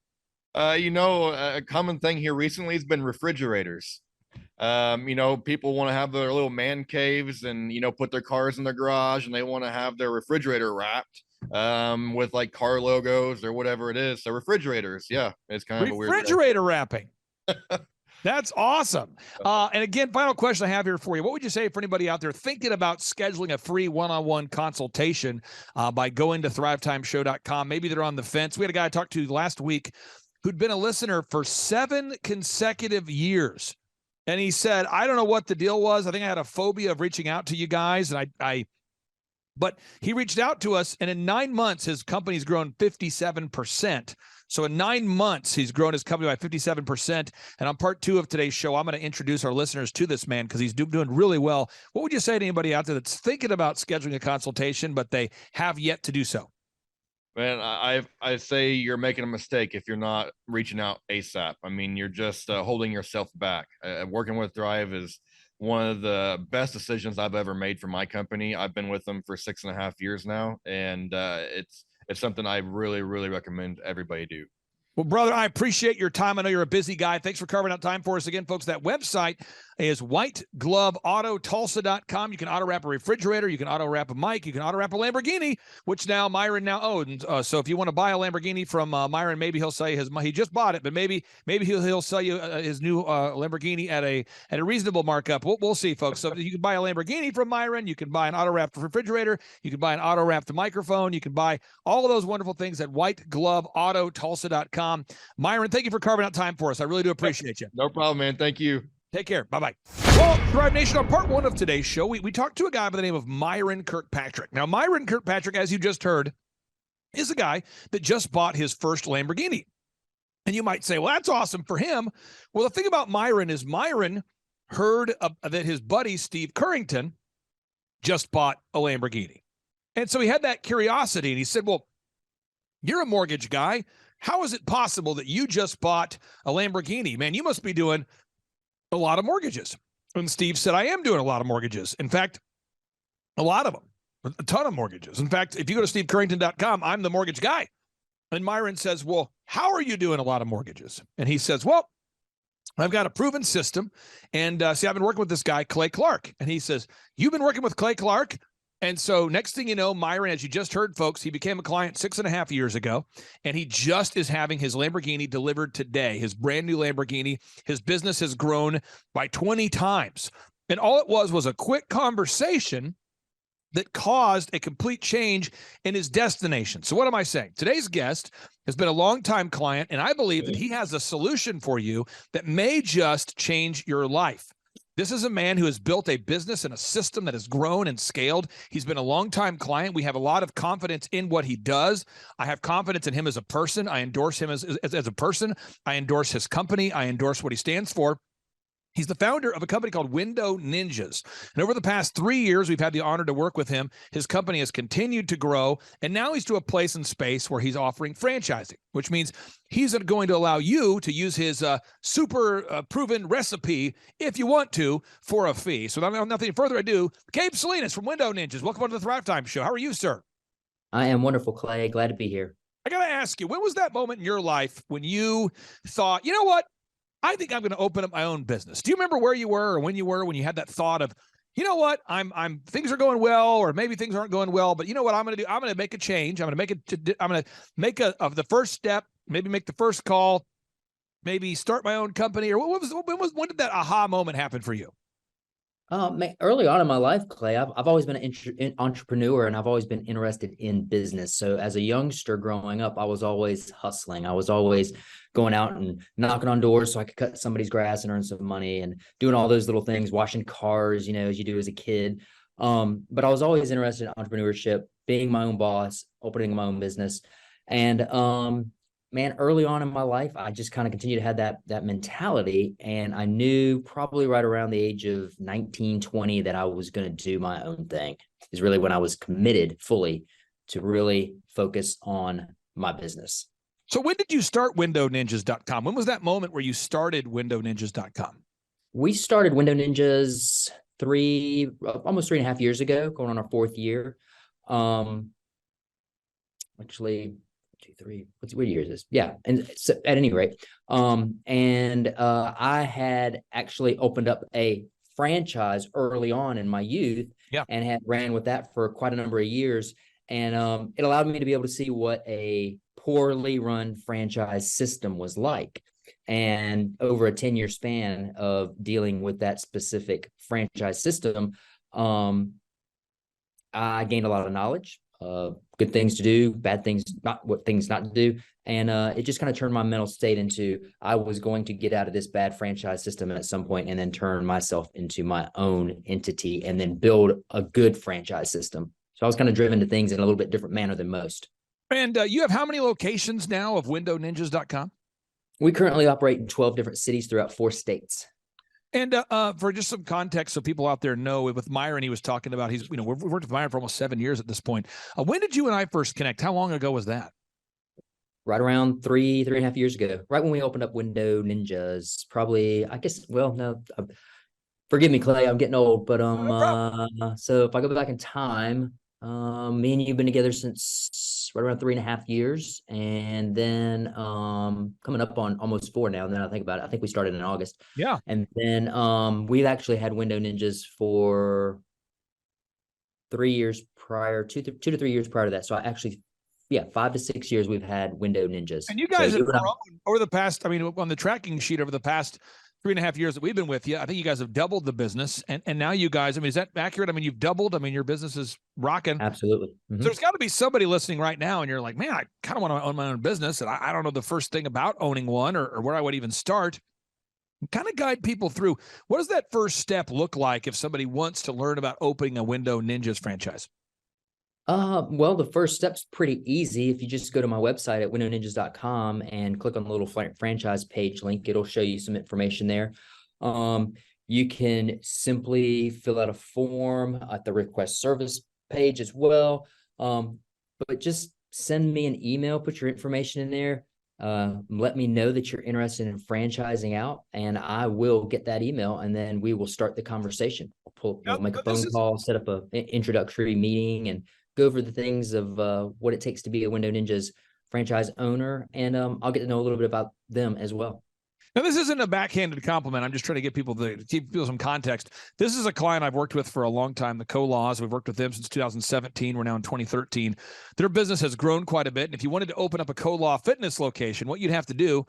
A common thing here recently has been refrigerators. People want to have their little man caves and, put their cars in their garage, and they want to have their refrigerator wrapped with like car logos or whatever it is. So refrigerators, yeah, it's kind of a weird refrigerator wrapping. That's awesome. And again, final question I have here for you. What would you say for anybody out there thinking about scheduling a free one-on-one consultation by going to thrivetimeshow.com? Maybe they're on the fence. We had a guy I talked to last week who'd been a listener for 7 consecutive years. And he said, I don't know what the deal was. I think I had a phobia of reaching out to you guys. And but he reached out to us, and in 9 months, his company's grown 57%. So in 9 months, he's grown his company by 57%. And on part 2 of today's show, I'm going to introduce our listeners to this man because he's doing really well. What would you say to anybody out there that's thinking about scheduling a consultation, but they have yet to do so? Man, I say you're making a mistake if you're not reaching out ASAP. I mean, you're just holding yourself back. Working with Thrive is one of the best decisions I've ever made for my company. I've been with them for 6.5 years now, and it's something I really, really recommend everybody do. Well, brother, I appreciate your time. I know you're a busy guy. Thanks for carving out time for us again, folks. That website is whitegloveautotulsa.com. You can auto wrap a refrigerator. You can auto wrap a mic. You can auto wrap a Lamborghini, which now Myron now owns. So if you want to buy a Lamborghini from Myron, maybe he'll sell you he just bought it, but maybe he'll sell you his new Lamborghini at a reasonable markup. We'll see, folks. So you can buy a Lamborghini from Myron. You can buy an auto wrapped refrigerator. You can buy an auto wrapped microphone. You can buy all of those wonderful things at whitegloveautotulsa.com. Myron, thank you for carving out time for us. I really do appreciate you. No problem, man. Thank you. Take care. Bye-bye. Well, Thrive Nation, on part 1 of today's show, we talked to a guy by the name of Myron Kirkpatrick. Now, Myron Kirkpatrick, as you just heard, is a guy that just bought his first Lamborghini. And you might say, well, that's awesome for him. Well, the thing about Myron is Myron heard that his buddy, Steve Currington, just bought a Lamborghini. And so he had that curiosity, and he said, well, you're a mortgage guy. How is it possible that you just bought a Lamborghini? Man, you must be doing a lot of mortgages. And Steve said, I am doing a lot of mortgages. In fact, a lot of them, a ton of mortgages. In fact, if you go to stevecurrington.com, I'm the mortgage guy. And Myron says, well, how are you doing a lot of mortgages? And he says, well, I've got a proven system. And I've been working with this guy, Clay Clark. And he says, you've been working with Clay Clark? And so next thing you know, Myron, as you just heard, folks, he became a client 6.5 years ago, and he just is having his Lamborghini delivered today, his brand new Lamborghini. His business has grown by 20 times. And all it was a quick conversation that caused a complete change in his destination. So what am I saying? Today's guest has been a longtime client, and I believe that he has a solution for you that may just change your life. This is a man who has built a business and a system that has grown and scaled. He's been a longtime client. We have a lot of confidence in what he does. I have confidence in him as a person. I endorse him as a person. I endorse his company. I endorse what he stands for. He's the founder of a company called Window Ninjas. And over the past 3 years, we've had the honor to work with him. His company has continued to grow. And now he's to a place in space where he's offering franchising, which means he's going to allow you to use his super proven recipe, if you want to, for a fee. So without nothing further ado, Gabe Salinas from Window Ninjas. Welcome to the Thrivetime Show. How are you, sir? I am wonderful, Clay. Glad to be here. I got to ask you, when was that moment in your life when you thought, you know what? I think I'm going to open up my own business. Do you remember where you were or when you had that thought of, you know what, I'm things are going well, or maybe things aren't going well, but you know what I'm going to do? I'm going to make a change. I'm going to make the first step, maybe make the first call, maybe start my own company. Or when did that aha moment happen for you? Early on in my life, Clay, I've always been an entrepreneur, and I've always been interested in business. So as a youngster growing up, I was always hustling. I was always going out and knocking on doors so I could cut somebody's grass and earn some money, and doing all those little things, washing cars, as you do as a kid. But I was always interested in entrepreneurship, being my own boss, opening my own business. And Man, early on in my life, I just kind of continued to have that mentality. And I knew probably right around the age of 19, 20 that I was going to do my own thing. Is really when I was committed fully to really focus on my business. So when did you start windowninjas.com? When was that moment where you started windowninjas.com? We started Window Ninjas almost 3.5 years ago, going on our 4th year. Actually, 2, 3. What year is this? Yeah, and so at any rate, I had actually opened up a franchise early on in my youth, and had ran with that for quite a number of years, and it allowed me to be able to see what a poorly run franchise system was like. And over a 10-year span of dealing with that specific franchise system, I gained a lot of knowledge, good things to do, bad things, not to do. And it just kind of turned my mental state into, I was going to get out of this bad franchise system at some point and then turn myself into my own entity and then build a good franchise system. So I was kind of driven to things in a little bit different manner than most. And you have how many locations now of windowninjas.com? We currently operate in 12 different cities throughout 4 states. And for just some context, so people out there know, with Myron, he was talking about, we've worked with Myron for almost 7 years at this point. When did you and I first connect? How long ago was that? Right around 3.5 years ago, right when we opened up Window Ninjas, probably, I guess, well, no, forgive me, Clay, I'm getting old, but so if I go back in time, me and you've been together since right around 3.5 years, and then coming up on almost 4 now. And then I think about it, I think we started in August. Yeah. And then we've actually had Window Ninjas for 3 years prior, 2 to 3 years prior to that. So I actually, 5 to 6 years we've had Window Ninjas. And you guys have grown over the past, on the tracking sheet over the past 3.5 years that we've been with you, I think you guys have doubled the business. And now you guys, is that accurate? You've doubled. Your business is rocking. Absolutely. Mm-hmm. So there's got to be somebody listening right now, and you're like, man, I kind of want to own my own business, and I don't know the first thing about owning one or where I would even start. Kind of guide people through, what does that first step look like if somebody wants to learn about opening a Window Ninjas franchise? Well, the first step's pretty easy. If you just go to my website at windowninjas.com and click on the little franchise page link, it'll show you some information there. You can simply fill out a form at the request service page as well. But just send me an email, put your information in there. Let me know that you're interested in franchising out, and I will get that email, and then we will start the conversation. We'll make a phone call, set up an introductory meeting, and go over the things of what it takes to be a Window Ninjas franchise owner, and I'll get to know a little bit about them as well. Now, this isn't a backhanded compliment. I'm just trying to give people some context. This is a client I've worked with for a long time, the Co-Laws. We've worked with them since 2017. We're now in 2013. Their business has grown quite a bit. And if you wanted to open up a Co-Law fitness location, what you'd have to do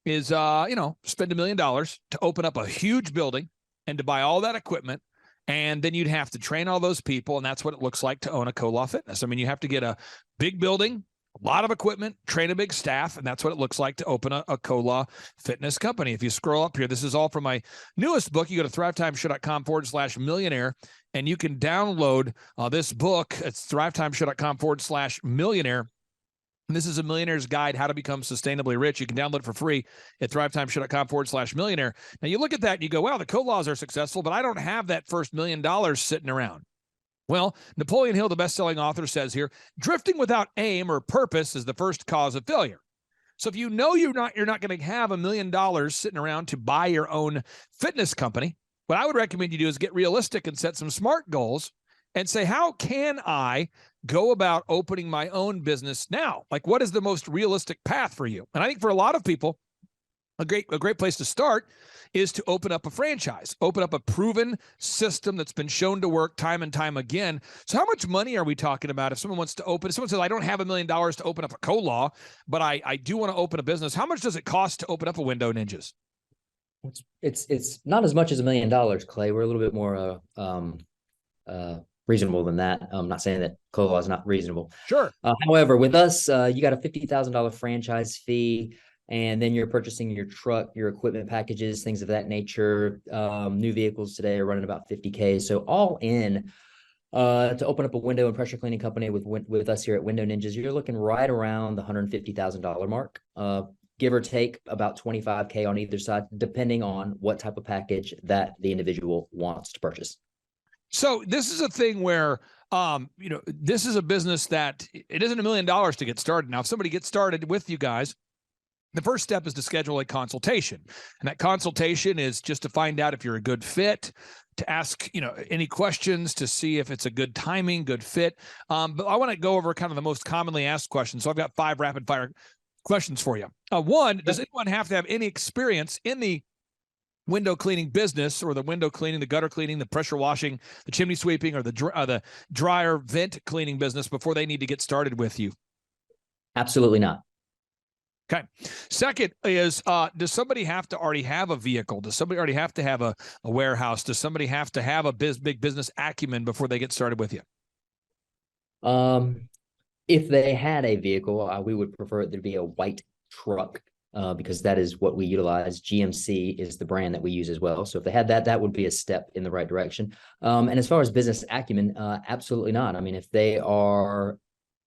is, spend $1 million to open up a huge building and to buy all that equipment. And then you'd have to train all those people. And that's what it looks like to own a Co-Law Fitness. You have to get a big building, a lot of equipment, train a big staff, and that's what it looks like to open a Co-Law Fitness company. If you scroll up here, this is all from my newest book. You go to thrivetimeshow.com/millionaire, and you can download this book. It's thrivetimeshow.com/millionaire. And this is a millionaire's guide, how to become sustainably rich. You can download it for free at thrivetimeshow.com/millionaire. Now you look at that and you go, wow, the Co-Laws are successful, but I don't have that first $1 million sitting around. Well, Napoleon Hill, the best-selling author, says here, drifting without aim or purpose is the first cause of failure. So if you know you're not going to have $1 million sitting around to buy your own fitness company, what I would recommend you do is get realistic and set some SMART goals and say, how can I go about opening my own business now? Like, what is the most realistic path for you? And I think for a lot of people, a great place to start is to open up a franchise, open up a proven system that's been shown to work time and time again. So how much money are we talking about? If someone wants to open, if someone says, I don't have $1 million to open up a Co-Law, but I do want to open a business. How much does it cost to open up a Window Ninjas? It's not as much as $1 million, Clay. We're a little bit more reasonable than that. I'm not saying that Co-Law is not reasonable. Sure. However, with us, you got a $50,000 franchise fee, and then you're purchasing your truck, your equipment packages, things of that nature. New vehicles today are running about $50K. So all in, To open up a window and pressure cleaning company with us here at Window Ninjas, you're looking right around the $150,000 mark, give or take about $25K on either side, depending on what type of package that the individual wants to purchase. So this is a thing where, this is a business that it isn't $1 million to get started. Now, if somebody gets started with you guys, the first step is to schedule a consultation. And that consultation is just to find out if you're a good fit, to ask, any questions, to see if it's a good timing, good fit. But I want to go over kind of the most commonly asked questions. So I've got 5 rapid fire questions for you. One, does anyone have to have any experience in the window cleaning business, or the window cleaning, the gutter cleaning, the pressure washing, the chimney sweeping, or the dryer vent cleaning business before they need to get started with you? Absolutely not. Okay. Second is, does somebody have to already have a vehicle? Does somebody already have to have a warehouse? Does somebody have to have a big business acumen before they get started with you? If they had a vehicle, we would prefer it to be a white truck, because that is what we utilize. GMC is the brand that we use as well. So if they had that, that would be a step in the right direction. And as far as business acumen, absolutely not. I mean, if they are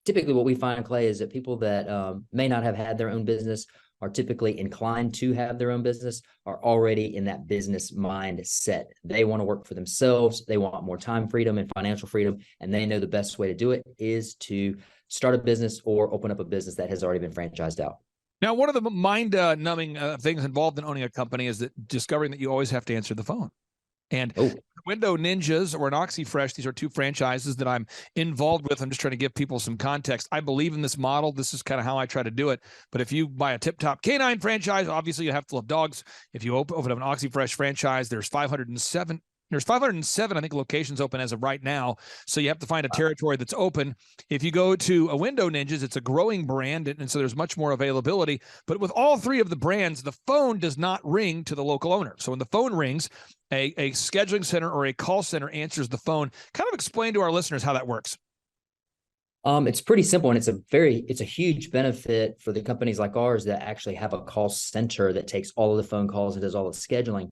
typically, what we find, Clay, is that people that may not have had their own business are typically inclined to have their own business, are already in that business mindset. They want to work for themselves. They want more time freedom and financial freedom. And they know the best way to do it is to start a business or open up a business that has already been franchised out. Now, one of the mind-numbing things involved in owning a company is that discovering that you always have to answer the phone. And Window Ninjas or an OxyFresh, these are 2 franchises that I'm involved with. I'm just trying to give people some context. I believe in this model. This is kind of how I try to do it. But if you buy a Tip Top Canine franchise, obviously you have to love dogs. If you open up an OxyFresh franchise, there's 507, I think, locations open as of right now. So you have to find a territory that's open. If you go to a Window Ninjas, it's a growing brand, and so there's much more availability. But with all 3 of the brands, the phone does not ring to the local owner. So when the phone rings, a scheduling center or a call center answers the phone. Kind of explain to our listeners how that works. It's pretty simple, and it's a huge benefit for the companies like ours that actually have a call center that takes all of the phone calls and does all the scheduling.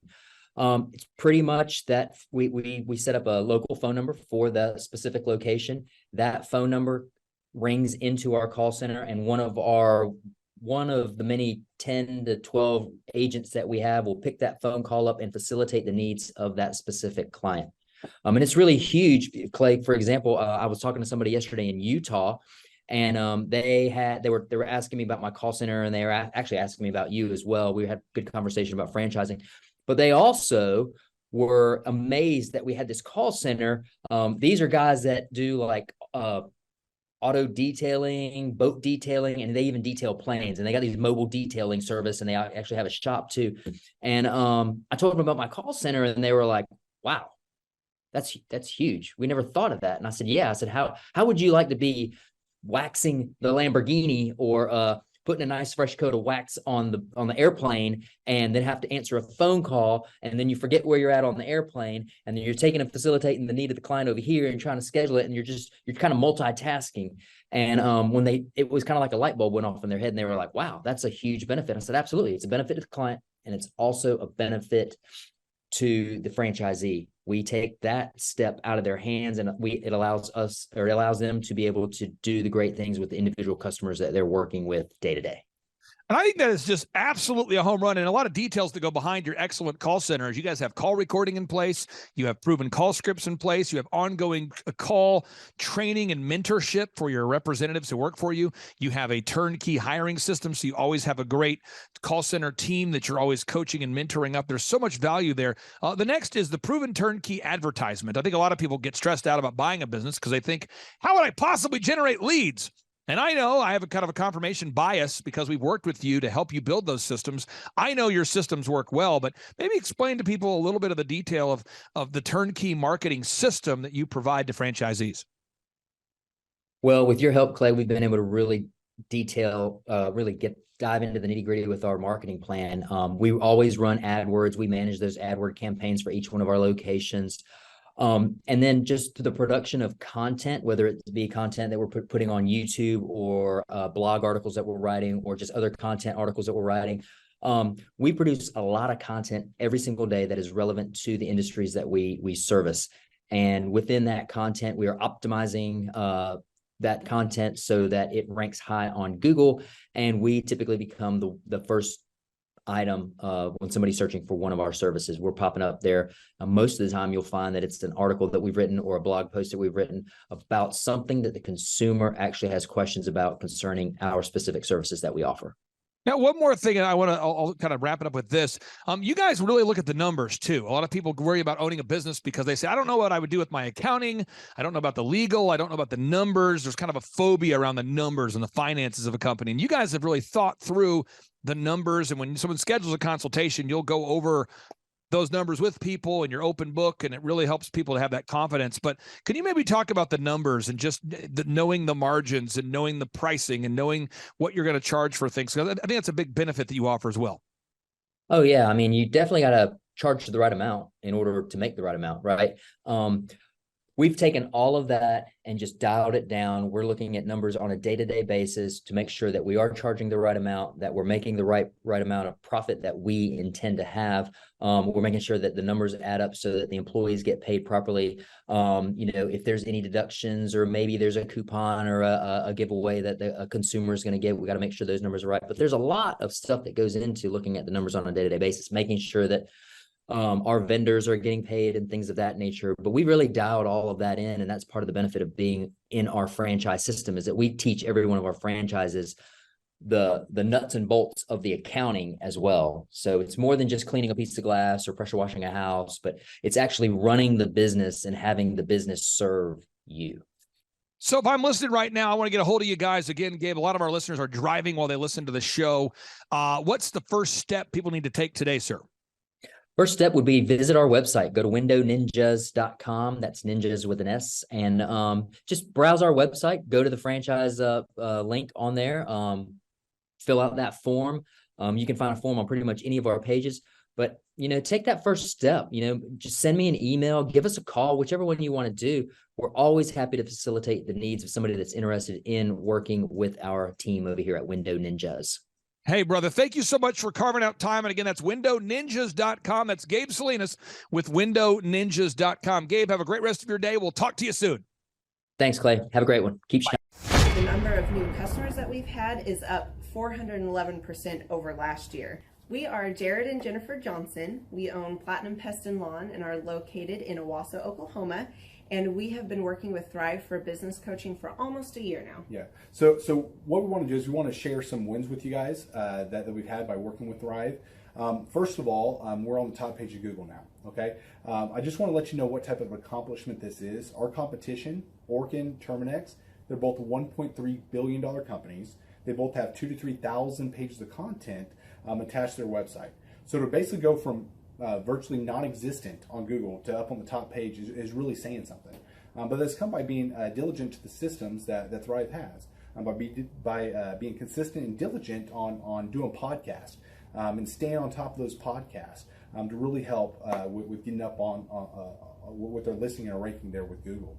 It's pretty much that we set up a local phone number for the specific location. That phone number rings into our call center, and one of the many 10 to 12 agents that we have will pick that phone call up and facilitate the needs of that specific client. And it's really huge, Clay. For example, I was talking to somebody yesterday in Utah, and they were asking me about my call center, and they were actually asking me about you as well. We had a good conversation about franchising. But they also were amazed that we had this call center. These are guys that do like auto detailing, boat detailing, and they even detail planes. And they got these mobile detailing service, and they actually have a shop too. And I told them about my call center, and they were like, "Wow, that's huge. We never thought of that." And I said, "Yeah." I said, "How would you like to be waxing the Lamborghini or putting a nice fresh coat of wax on the airplane, and then have to answer a phone call, and then you forget where you're at on the airplane, and then you're taking and facilitating the need of the client over here and trying to schedule it, and you're kind of multitasking." And it was kind of like a light bulb went off in their head, and they were like, "Wow, that's a huge benefit." I said, "Absolutely. It's a benefit to the client, and it's also a benefit to the franchisee. We take that step out of their hands, and it allows them to be able to do the great things with the individual customers that they're working with day to day." And I think that is just absolutely a home run, and a lot of details to go behind your excellent call centers. You guys have call recording in place. You have proven call scripts in place. You have ongoing call training and mentorship for your representatives who work for you. You have a turnkey hiring system, so you always have a great call center team that you're always coaching and mentoring up. There's so much value there. The next is the proven turnkey advertisement. I think a lot of people get stressed out about buying a business because they think, how would I possibly generate leads? And I know I have a kind of a confirmation bias because we've worked with you to help you build those systems. I know your systems work well, but maybe explain to people a little bit of the detail of the turnkey marketing system that you provide to franchisees. Well, with your help, Clay, we've been able to really dive into the nitty gritty with our marketing plan. We always run AdWords. We manage those AdWord campaigns for each one of our locations. And then just to the production of content, whether it be content that we're putting on YouTube or blog articles that we're writing, or just other content articles that we're writing. We produce a lot of content every single day that is relevant to the industries that we service. And within that content, we are optimizing that content so that it ranks high on Google. And we typically become the first item when somebody's searching for one of our services. We're popping up there. Most of the time, you'll find that it's an article that we've written or a blog post that we've written about something that the consumer actually has questions about concerning our specific services that we offer. Now, one more thing, and I'll kind of wrap it up with this. You guys really look at the numbers too. A lot of people worry about owning a business because they say, I don't know what I would do with my accounting. I don't know about the legal. I don't know about the numbers. There's kind of a phobia around the numbers and the finances of a company. And you guys have really thought through the numbers. And when someone schedules a consultation, you'll go over those numbers with people in your open book, and it really helps people to have that confidence. But can you maybe talk about the numbers and just knowing the margins and knowing the pricing and knowing what you're going to charge for things? Because I think that's a big benefit that you offer as well. Oh yeah, I mean, you definitely got to charge the right amount in order to make the right amount, right? We've taken all of that and just dialed it down. We're looking at numbers on a day-to-day basis to make sure that we are charging the right amount, that we're making the right amount of profit that we intend to have. We're making sure that the numbers add up so that the employees get paid properly. If there's any deductions or maybe there's a coupon or a giveaway that a consumer is going to get, we got to make sure those numbers are right. But there's a lot of stuff that goes into looking at the numbers on a day-to-day basis, making sure that our vendors are getting paid and things of that nature. But we really dialed all of that in. And that's part of the benefit of being in our franchise system, is that we teach every one of our franchises the nuts and bolts of the accounting as well. So it's more than just cleaning a piece of glass or pressure washing a house, but it's actually running the business and having the business serve you. So if I'm listening right now, I want to get a hold of you guys. Again, Gabe, a lot of our listeners are driving while they listen to the show. What's the first step people need to take today, sir? First step would be visit our website. Go to windowninjas.com. That's ninjas with an S. And just browse our website. Go to the franchise link on there. Fill out that form. You can find a form on pretty much any of our pages. But, take that first step. Just send me an email. Give us a call, whichever one you want to do. We're always happy to facilitate the needs of somebody that's interested in working with our team over here at Window Ninjas. Hey, brother, thank you so much for carving out time. And again, that's windowninjas.com. That's Gabe Salinas with windowninjas.com. Gabe, have a great rest of your day. We'll talk to you soon. Thanks, Clay. Have a great one. Keep shining. The number of new customers that we've had is up 411% over last year. We are Jared and Jennifer Johnson. We own Platinum Pest and Lawn and are located in Owasso, Oklahoma. And we have been working with Thrive for business coaching for almost a year now. Yeah. So what we want to do is we want to share some wins with you guys that we've had by working with Thrive. First of all, we're on the top page of Google now. Okay. I just want to let you know what type of accomplishment this is. Our competition, Orkin, Terminex, they're both $1.3 billion companies. They both have 2,000 to 3,000 pages of content attached to their website. So to basically go from virtually non-existent on Google to up on the top page is really saying something. But that's come by being diligent to the systems that Thrive has, by being consistent and diligent on doing podcasts and staying on top of those podcasts to really help with getting up on with their listing and ranking there with Google.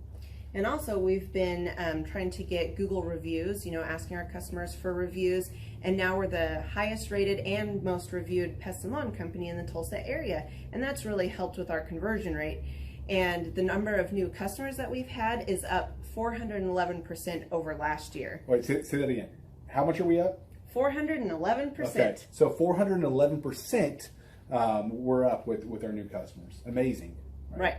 And also we've been trying to get Google reviews, asking our customers for reviews. And now we're the highest rated and most reviewed pest and lawn company in the Tulsa area. And that's really helped with our conversion rate. And the number of new customers that we've had is up 411% over last year. Wait, say that again. How much are we up? 411%. Okay, so 411% we're up with our new customers. Amazing. Right.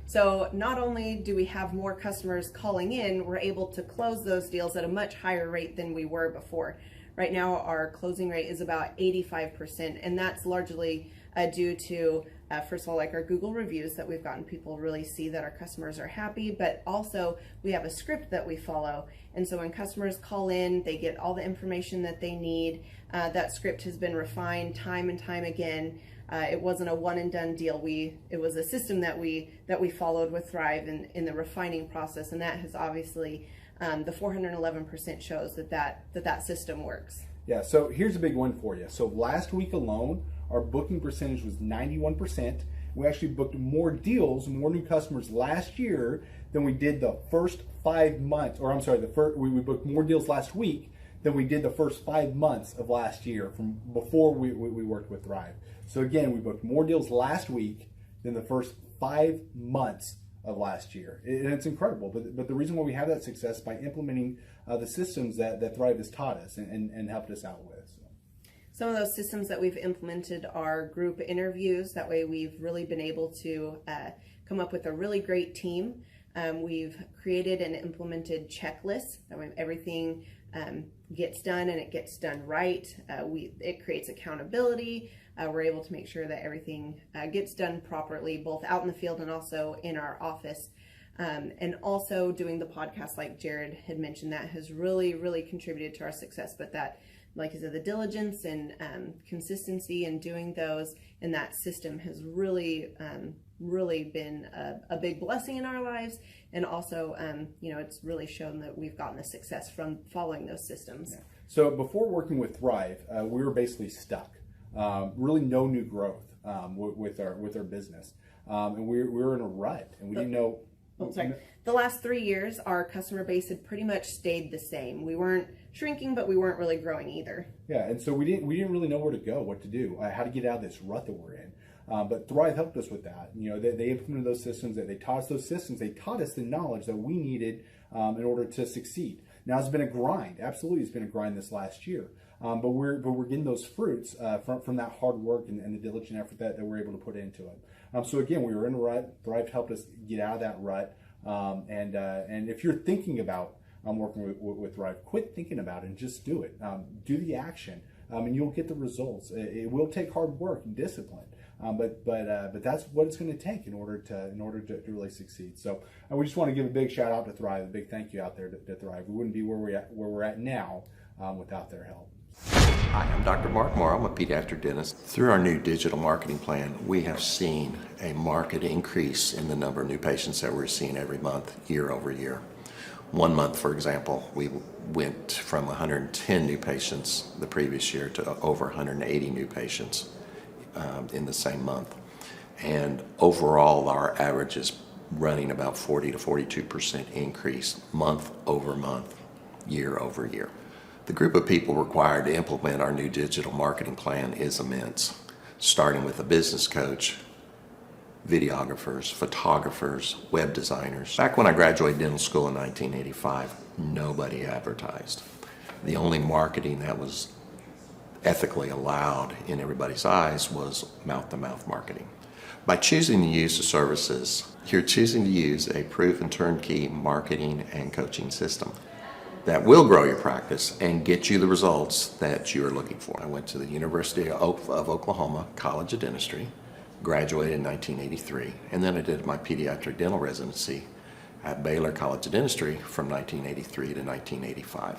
So not only do we have more customers calling in, we're able to close those deals at a much higher rate than we were before. Right now, our closing rate is about 85%, and that's largely due to, first of all, like our Google reviews that we've gotten people really see that our customers are happy, but also we have a script that we follow. And so when customers call in, they get all the information that they need. That script has been refined time and time again. It wasn't a one and done deal. It was a system that we followed with Thrive in the refining process, and that has obviously the 411% shows that system works. Yeah, so here's a big one for you. So last week alone, our booking percentage was 91%. We actually booked more deals, more new customers last year than we did the first 5 months, or I'm sorry, we booked more deals last week than we did the first 5 months of last year from before we worked with Thrive. So again, we booked more deals last week than the first 5 months of last year. And it's incredible. But the reason why we have that success is by implementing the systems that Thrive has taught us and helped us out with. So. Some of those systems that we've implemented are group interviews. That way we've really been able to come up with a really great team. We've created and implemented checklists. That way everything gets done and it gets done right. It creates accountability. We're able to make sure that everything gets done properly, both out in the field and also in our office. And also doing the podcast, like Jared had mentioned, that has really, really contributed to our success. But that, like I said, the diligence and consistency in doing those and that system has really, really been a big blessing in our lives. And also, it's really shown that we've gotten the success from following those systems. Yeah. So before working with Thrive, we were basically stuck. Really no new growth with our business. And we were in a rut and we didn't know. Oh, sorry. The last 3 years, our customer base had pretty much stayed the same. We weren't shrinking, but we weren't really growing either. Yeah, and so we didn't really know where to go, what to do, how to get out of this rut that we're in. But Thrive helped us with that. They implemented those systems. They taught us those systems. They taught us the knowledge that we needed in order to succeed. Now it's been a grind. Absolutely, it's been a grind this last year. But we're getting those fruits from that hard work and the diligent effort that we're able to put into it. So again, we were in a rut. Thrive helped us get out of that rut. And if you're thinking about working with Thrive, quit thinking about it and just do it. Do the action, and you'll get the results. It will take hard work and discipline, but that's what it's going to take in order to really succeed. So we just want to give a big shout out to Thrive, a big thank you out there to Thrive. We wouldn't be where we're at now without their help. Hi, I'm Dr. Mark Moore. I'm a pediatric dentist. Through our new digital marketing plan, we have seen a marked increase in the number of new patients that we're seeing every month, year over year. 1 month, for example, we went from 110 new patients the previous year to over 180 new patients in the same month. And overall, our average is running about 40 to 42% increase month over month, year over year. The group of people required to implement our new digital marketing plan is immense, starting with a business coach, videographers, photographers, web designers. Back when I graduated dental school in 1985, nobody advertised. The only marketing that was ethically allowed in everybody's eyes was mouth-to-mouth marketing. By choosing to use the services, you're choosing to use a proven turnkey marketing and coaching system that will grow your practice and get you the results that you're looking for. I went to the University of Oklahoma College of Dentistry, graduated in 1983, and then I did my pediatric dental residency at Baylor College of Dentistry from 1983 to 1985.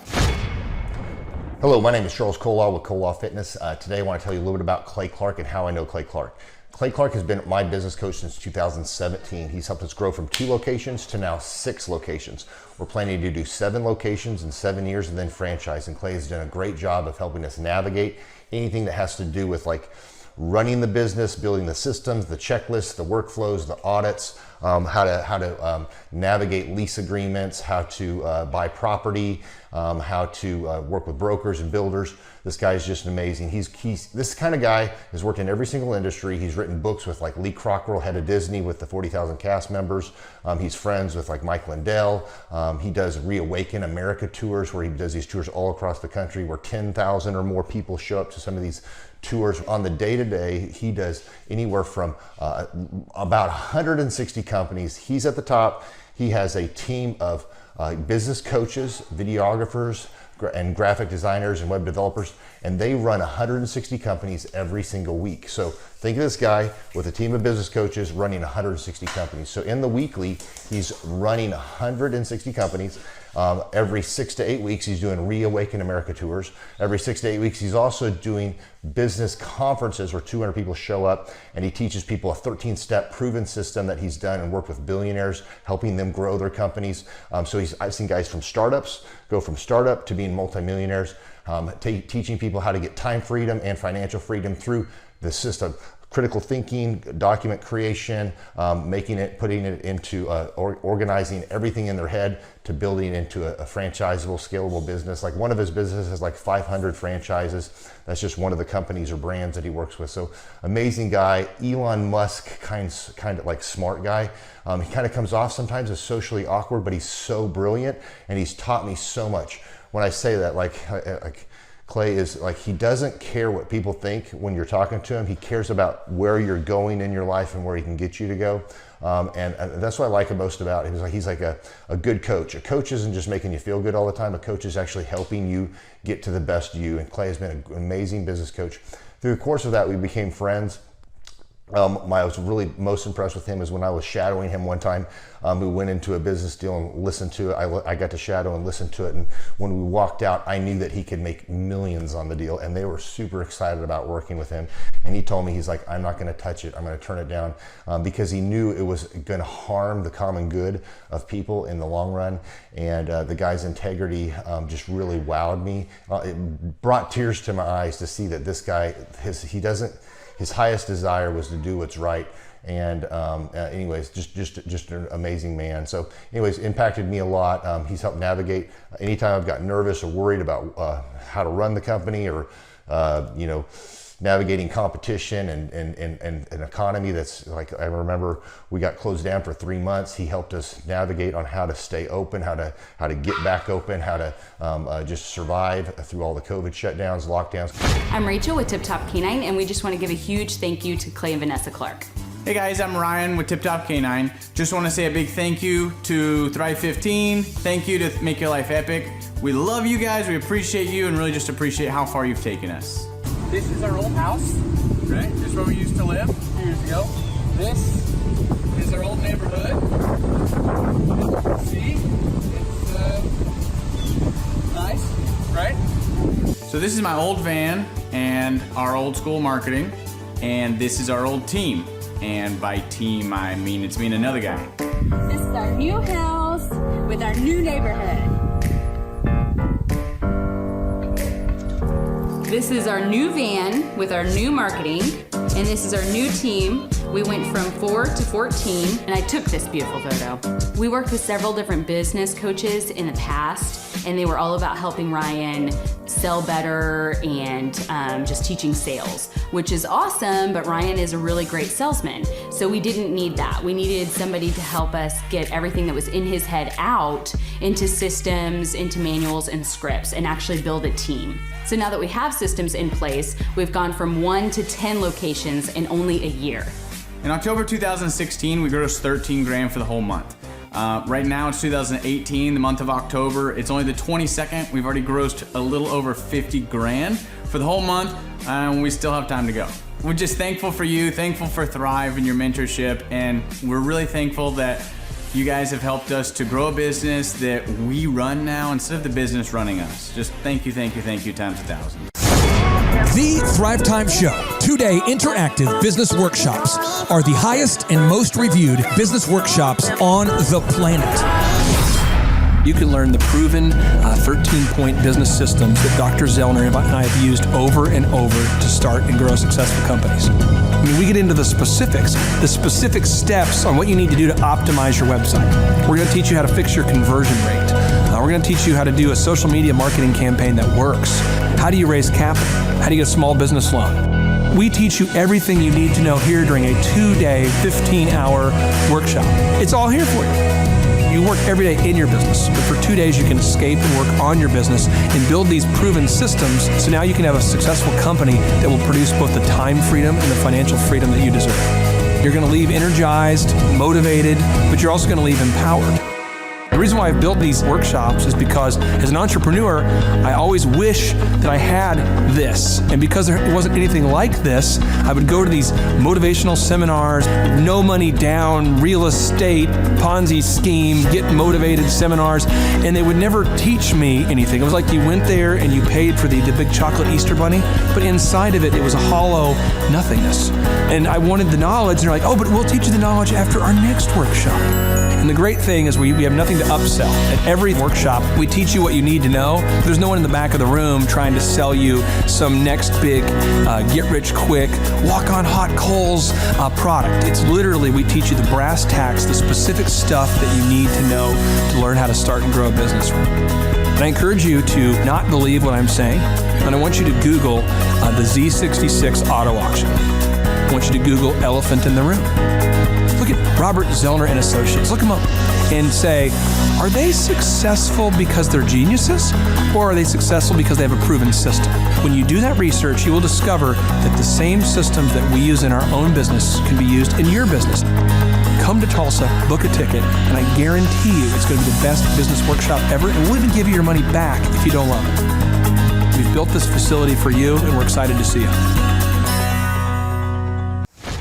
Hello, my name is Charles Colaw with Colaw Fitness. Today I want to tell you a little bit about Clay Clark and how I know Clay Clark. Clay Clark has been my business coach since 2017. He's helped us grow from 2 locations to now 6 locations. We're planning to do 7 locations in 7 years and then franchise. And Clay has done a great job of helping us navigate anything that has to do with like running the business, building the systems, the checklists, the workflows, the audits, how to navigate lease agreements, how to buy property, how to work with brokers and builders. This guy is just amazing. He's this kind of guy has worked in every single industry. He's written books with like Lee Cockrell, head of Disney, with the 40,000 cast members. He's friends with like Mike Lindell. He does Reawaken America tours, where he does these tours all across the country, where 10,000 or more people show up to some of these tours. On the day-to-day, he does anywhere from about 160 companies. He's at the top. He has a team of business coaches, videographers, and graphic designers and web developers, and they run 160 companies every single week. So think of this guy with a team of business coaches running 160 companies. So in the weekly, he's running 160 companies. Every 6 to 8 weeks, he's doing Reawaken America tours. Every 6 to 8 weeks, he's also doing business conferences where 200 people show up, and he teaches people a 13-step proven system that he's done and worked with billionaires, helping them grow their companies. So I've seen guys from startups go from startup to being multimillionaires, teaching people how to get time freedom and financial freedom through the system. critical thinking, document creation, putting it into organizing everything in their head to building into a franchisable, scalable business. Like one of his businesses has like 500 franchises. That's just one of the companies or brands that he works with. So amazing guy. Elon Musk, kind of like smart guy. He kind of comes off sometimes as socially awkward, but he's so brilliant and he's taught me so much. When I say that, like Clay is like, he doesn't care what people think when you're talking to him. He cares about where you're going in your life and where he can get you to go. And that's what I like most about him. He's like a good coach. A coach isn't just making you feel good all the time. A coach is actually helping you get to the best you. And Clay has been an amazing business coach. Through the course of that, we became friends. I was really most impressed with him is when I was shadowing him one time. We went into a business deal and listened to it. I got to shadow and listen to it. And when we walked out, I knew that he could make millions on the deal. And they were super excited about working with him. And he told me, he's like, I'm not going to touch it. I'm going to turn it down because he knew it was going to harm the common good of people in the long run. And the guy's integrity just really wowed me. It brought tears to my eyes to see that this guy, his highest desire was to do what's right. And anyways, just an amazing man. So anyways, impacted me a lot. He's helped navigate anytime I've got nervous or worried about how to run the company or, navigating competition and an economy that's like, I remember we got closed down for 3 months. He helped us navigate on how to stay open, how to get back open, how to just survive through all the COVID shutdowns, lockdowns. I'm Rachel with Tip Top Canine, and we just want to give a huge thank you to Clay and Vanessa Clark. Hey guys, I'm Ryan with Tip Top Canine. Just want to say a big thank you to Thrive 15. Thank you to Make Your Life Epic. We love you guys, we appreciate you, and really just appreciate how far you've taken us. This is our old house, right? This is where we used to live a few years ago. This is our old neighborhood. See? It's nice, right? So this is my old van and our old school marketing, and this is our old team. And by team, I mean it's me and another guy. This is our new house with our new neighborhood. This is our new van with our new marketing, and this is our new team. We went from 4 to 14, and I took this beautiful photo. We worked with several different business coaches in the past, and they were all about helping Ryan sell better and just teaching sales, which is awesome, but Ryan is a really great salesman. So we didn't need that. We needed somebody to help us get everything that was in his head out into systems, into manuals and scripts, and actually build a team. So now that we have systems in place, we've gone from 1 to 10 locations in only a year. In October 2016, we grossed 13 grand for the whole month. Right now it's 2018, the month of October. It's only the 22nd. We've already grossed a little over 50 grand for the whole month, and we still have time to go. We're just thankful for you, thankful for Thrive and your mentorship, and we're really thankful that you guys have helped us to grow a business that we run now instead of the business running us. Just thank you times 1,000. The Thrivetime Show, 2-day interactive business workshops, are the highest and most reviewed business workshops on the planet. You can learn the proven 13-point business systems that Dr. Zellner and I have used over and over to start and grow successful companies. I mean, we get into the specific steps on what you need to do to optimize your website. We're going to teach you how to fix your conversion rate. We're going to teach you how to do a social media marketing campaign that works. How do you raise capital? How do you get a small business loan? We teach you everything you need to know here during a 2-day, 15-hour workshop. It's all here for you. You work every day in your business, but for 2 days you can escape and work on your business and build these proven systems so now you can have a successful company that will produce both the time freedom and the financial freedom that you deserve. You're going to leave energized, motivated, but you're also going to leave empowered. The reason why I've built these workshops is because as an entrepreneur, I always wish that I had this. And because there wasn't anything like this, I would go to these motivational seminars, no money down, real estate, Ponzi scheme, get motivated seminars, and they would never teach me anything. It was like you went there and you paid for the big chocolate Easter bunny, but inside of it, it was a hollow nothingness. And I wanted the knowledge, and they're like, oh, but we'll teach you the knowledge after our next workshop. And the great thing is we have nothing to upsell. At every workshop, we teach you what you need to know. There's no one in the back of the room trying to sell you some next big get-rich-quick, walk-on-hot coals product. It's literally, we teach you the brass tacks, the specific stuff that you need to know to learn how to start and grow a business. And I encourage you to not believe what I'm saying, and I want you to Google the Z66 auto auction. I want you to Google elephant in the room. Look at Robert Zellner and Associates. Look them up and say, are they successful because they're geniuses, or are they successful because they have a proven system? When you do that research, you will discover that the same systems that we use in our own business can be used in your business. Come to Tulsa, book a ticket, and I guarantee you it's going to be the best business workshop ever, and we'll even give you your money back if you don't love it. We've built this facility for you, and we're excited to see you.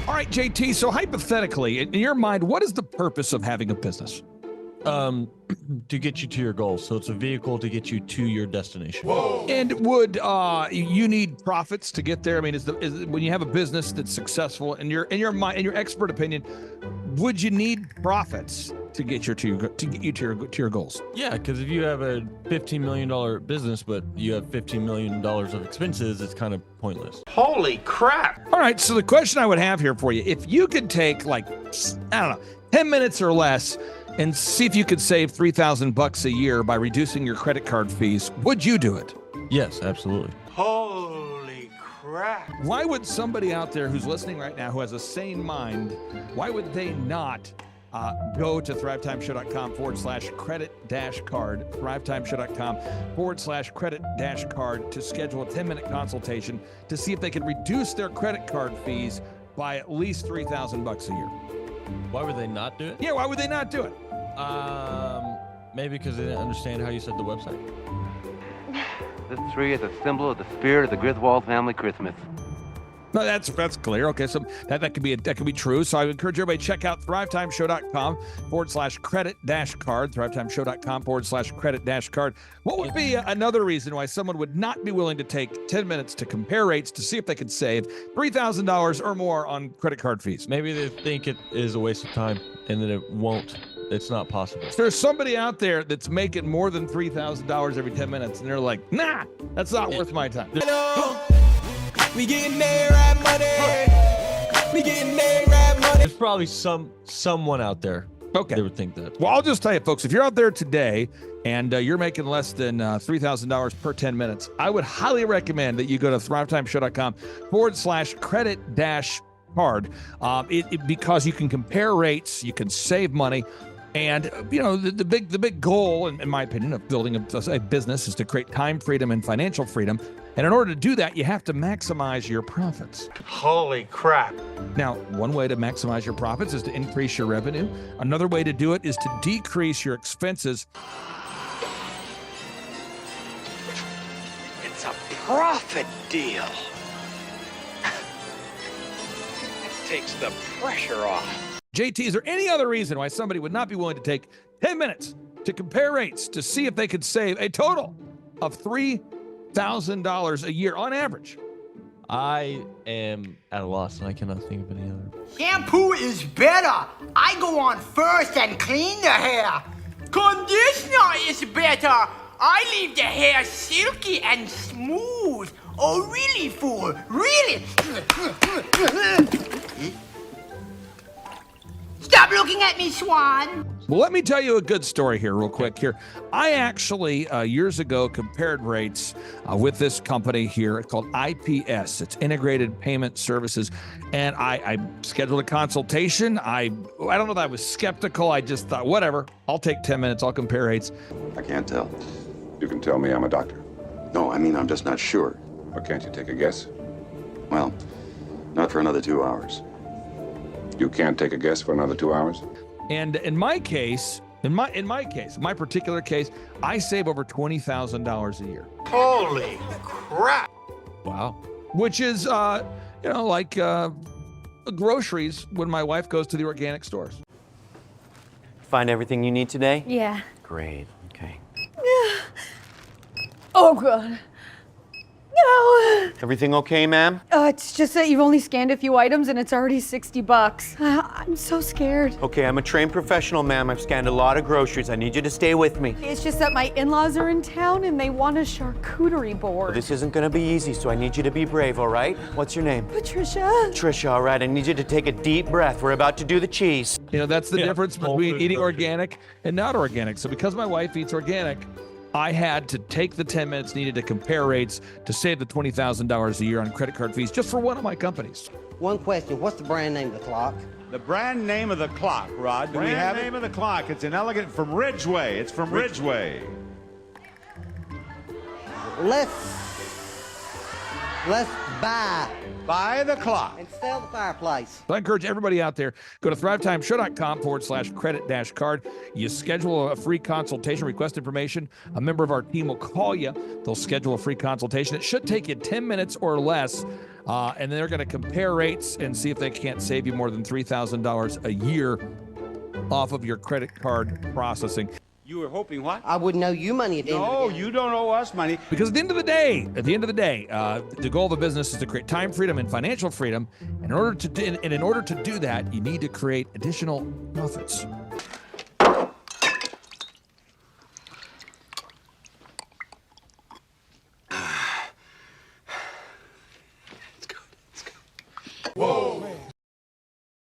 All right, JT, so hypothetically, in your mind, what is the purpose of having a business? To get you to your goals. So it's a vehicle to get you to your destination. Whoa. And would you need profits to get there? I mean, is when you have a business that's successful, in your mind, in your expert opinion, would you need profits to get you to your goals? Yeah, because if you have a $15 million business, but you have $15 million of expenses, it's kind of pointless. Holy crap! All right, so the question I would have here for you, if you could take, like, I don't know, 10 minutes or less and see if you could save $3,000 a year by reducing your credit card fees, would you do it? Yes, absolutely. Holy crap. Why would somebody out there who's listening right now who has a sane mind, why would they not go to thrivetimeshow.com/credit-card, thrivetimeshow.com/credit-card to schedule a 10-minute consultation to see if they can reduce their credit card fees by at least $3,000 a year? Why would they not do it? Yeah, why would they not do it? Maybe because they didn't understand how you said the website. This tree is a symbol of the spirit of the Griswold family Christmas. No, that's clear. Okay, so that could be true. So I would encourage everybody to check out thrivetimeshow.com/credit-card, thrivetimeshow.com/credit-card. What would be another reason why someone would not be willing to take 10 minutes to compare rates to see if they could save $3,000 or more on credit card fees? Maybe they think it is a waste of time and that it won't. It's not possible. There's somebody out there that's making more than $3,000 every 10 minutes, and they're like, nah, that's not worth my time. We getting there, right money. We getting there, right money. There's probably someone out there. Okay. They would think that. Well, I'll just tell you, folks, if you're out there today and you're making less than $3,000 per 10 minutes, I would highly recommend that you go to thrivetimeshow.com/credit-card because you can compare rates, you can save money. And, you know, the big goal, in my opinion, of building a business is to create time freedom and financial freedom. And in order to do that, you have to maximize your profits. Holy crap. Now, one way to maximize your profits is to increase your revenue. Another way to do it is to decrease your expenses. It's a profit deal. It takes the pressure off. JT, is there any other reason why somebody would not be willing to take 10 minutes to compare rates to see if they could save a total of $3,000 a year on average? I am at a loss and I cannot think of any other. Shampoo is better. I go on first and clean the hair. Conditioner is better. I leave the hair silky and smooth. Oh, really, fool? Really? Stop looking at me, Swan. Well, let me tell you a good story here real quick here. I actually, years ago, compared rates with this company here called IPS. It's Integrated Payment Services. And I scheduled a consultation. I don't know that I was skeptical. I just thought, whatever, I'll take 10 minutes. I'll compare rates. I can't tell. You can tell me I'm a doctor. No, I mean, I'm just not sure. Or can't you take a guess? Well, not for another 2 hours. You can't take a guess for another 2 hours? And in my case, my particular case, I save over $20,000 a year. Holy crap. Wow. Which is, like groceries when my wife goes to the organic stores. Find everything you need today? Yeah. Great, okay. Oh, God. No. Everything okay, ma'am? It's just that you've only scanned a few items and it's already $60. I'm so scared. Okay, I'm a trained professional, ma'am. I've scanned a lot of groceries. I need you to stay with me. It's just that my in-laws are in town and they want a charcuterie board. This isn't gonna be easy, so I need you to be brave, all right? What's your name? Patricia. Patricia, all right. I need you to take a deep breath. We're about to do the cheese. You know, that's the difference between eating organic and not organic. So because my wife eats organic, I had to take the 10 minutes needed to compare rates to save the $20,000 a year on credit card fees just for one of my companies. One question, what's the brand name of the clock? The brand name of the clock, Rod, do we have it? Brand name of the clock, it's an elegant from Ridgeway. It's from Ridgeway. Let's buy the clock and sell the fireplace. So I encourage everybody out there, go to thrivetimeshow.com/credit-card. You schedule a free consultation, request information. A member of our team will call you. They'll schedule a free consultation. It should take you 10 minutes or less. And they're going to compare rates and see if they can't save you more than $3,000 a year off of your credit card processing. You were hoping what? I wouldn't owe you money at the end of the day. No, you don't owe us money. Because at the end of the day, the goal of a business is to create time freedom and financial freedom. In order to do that, you need to create additional profits.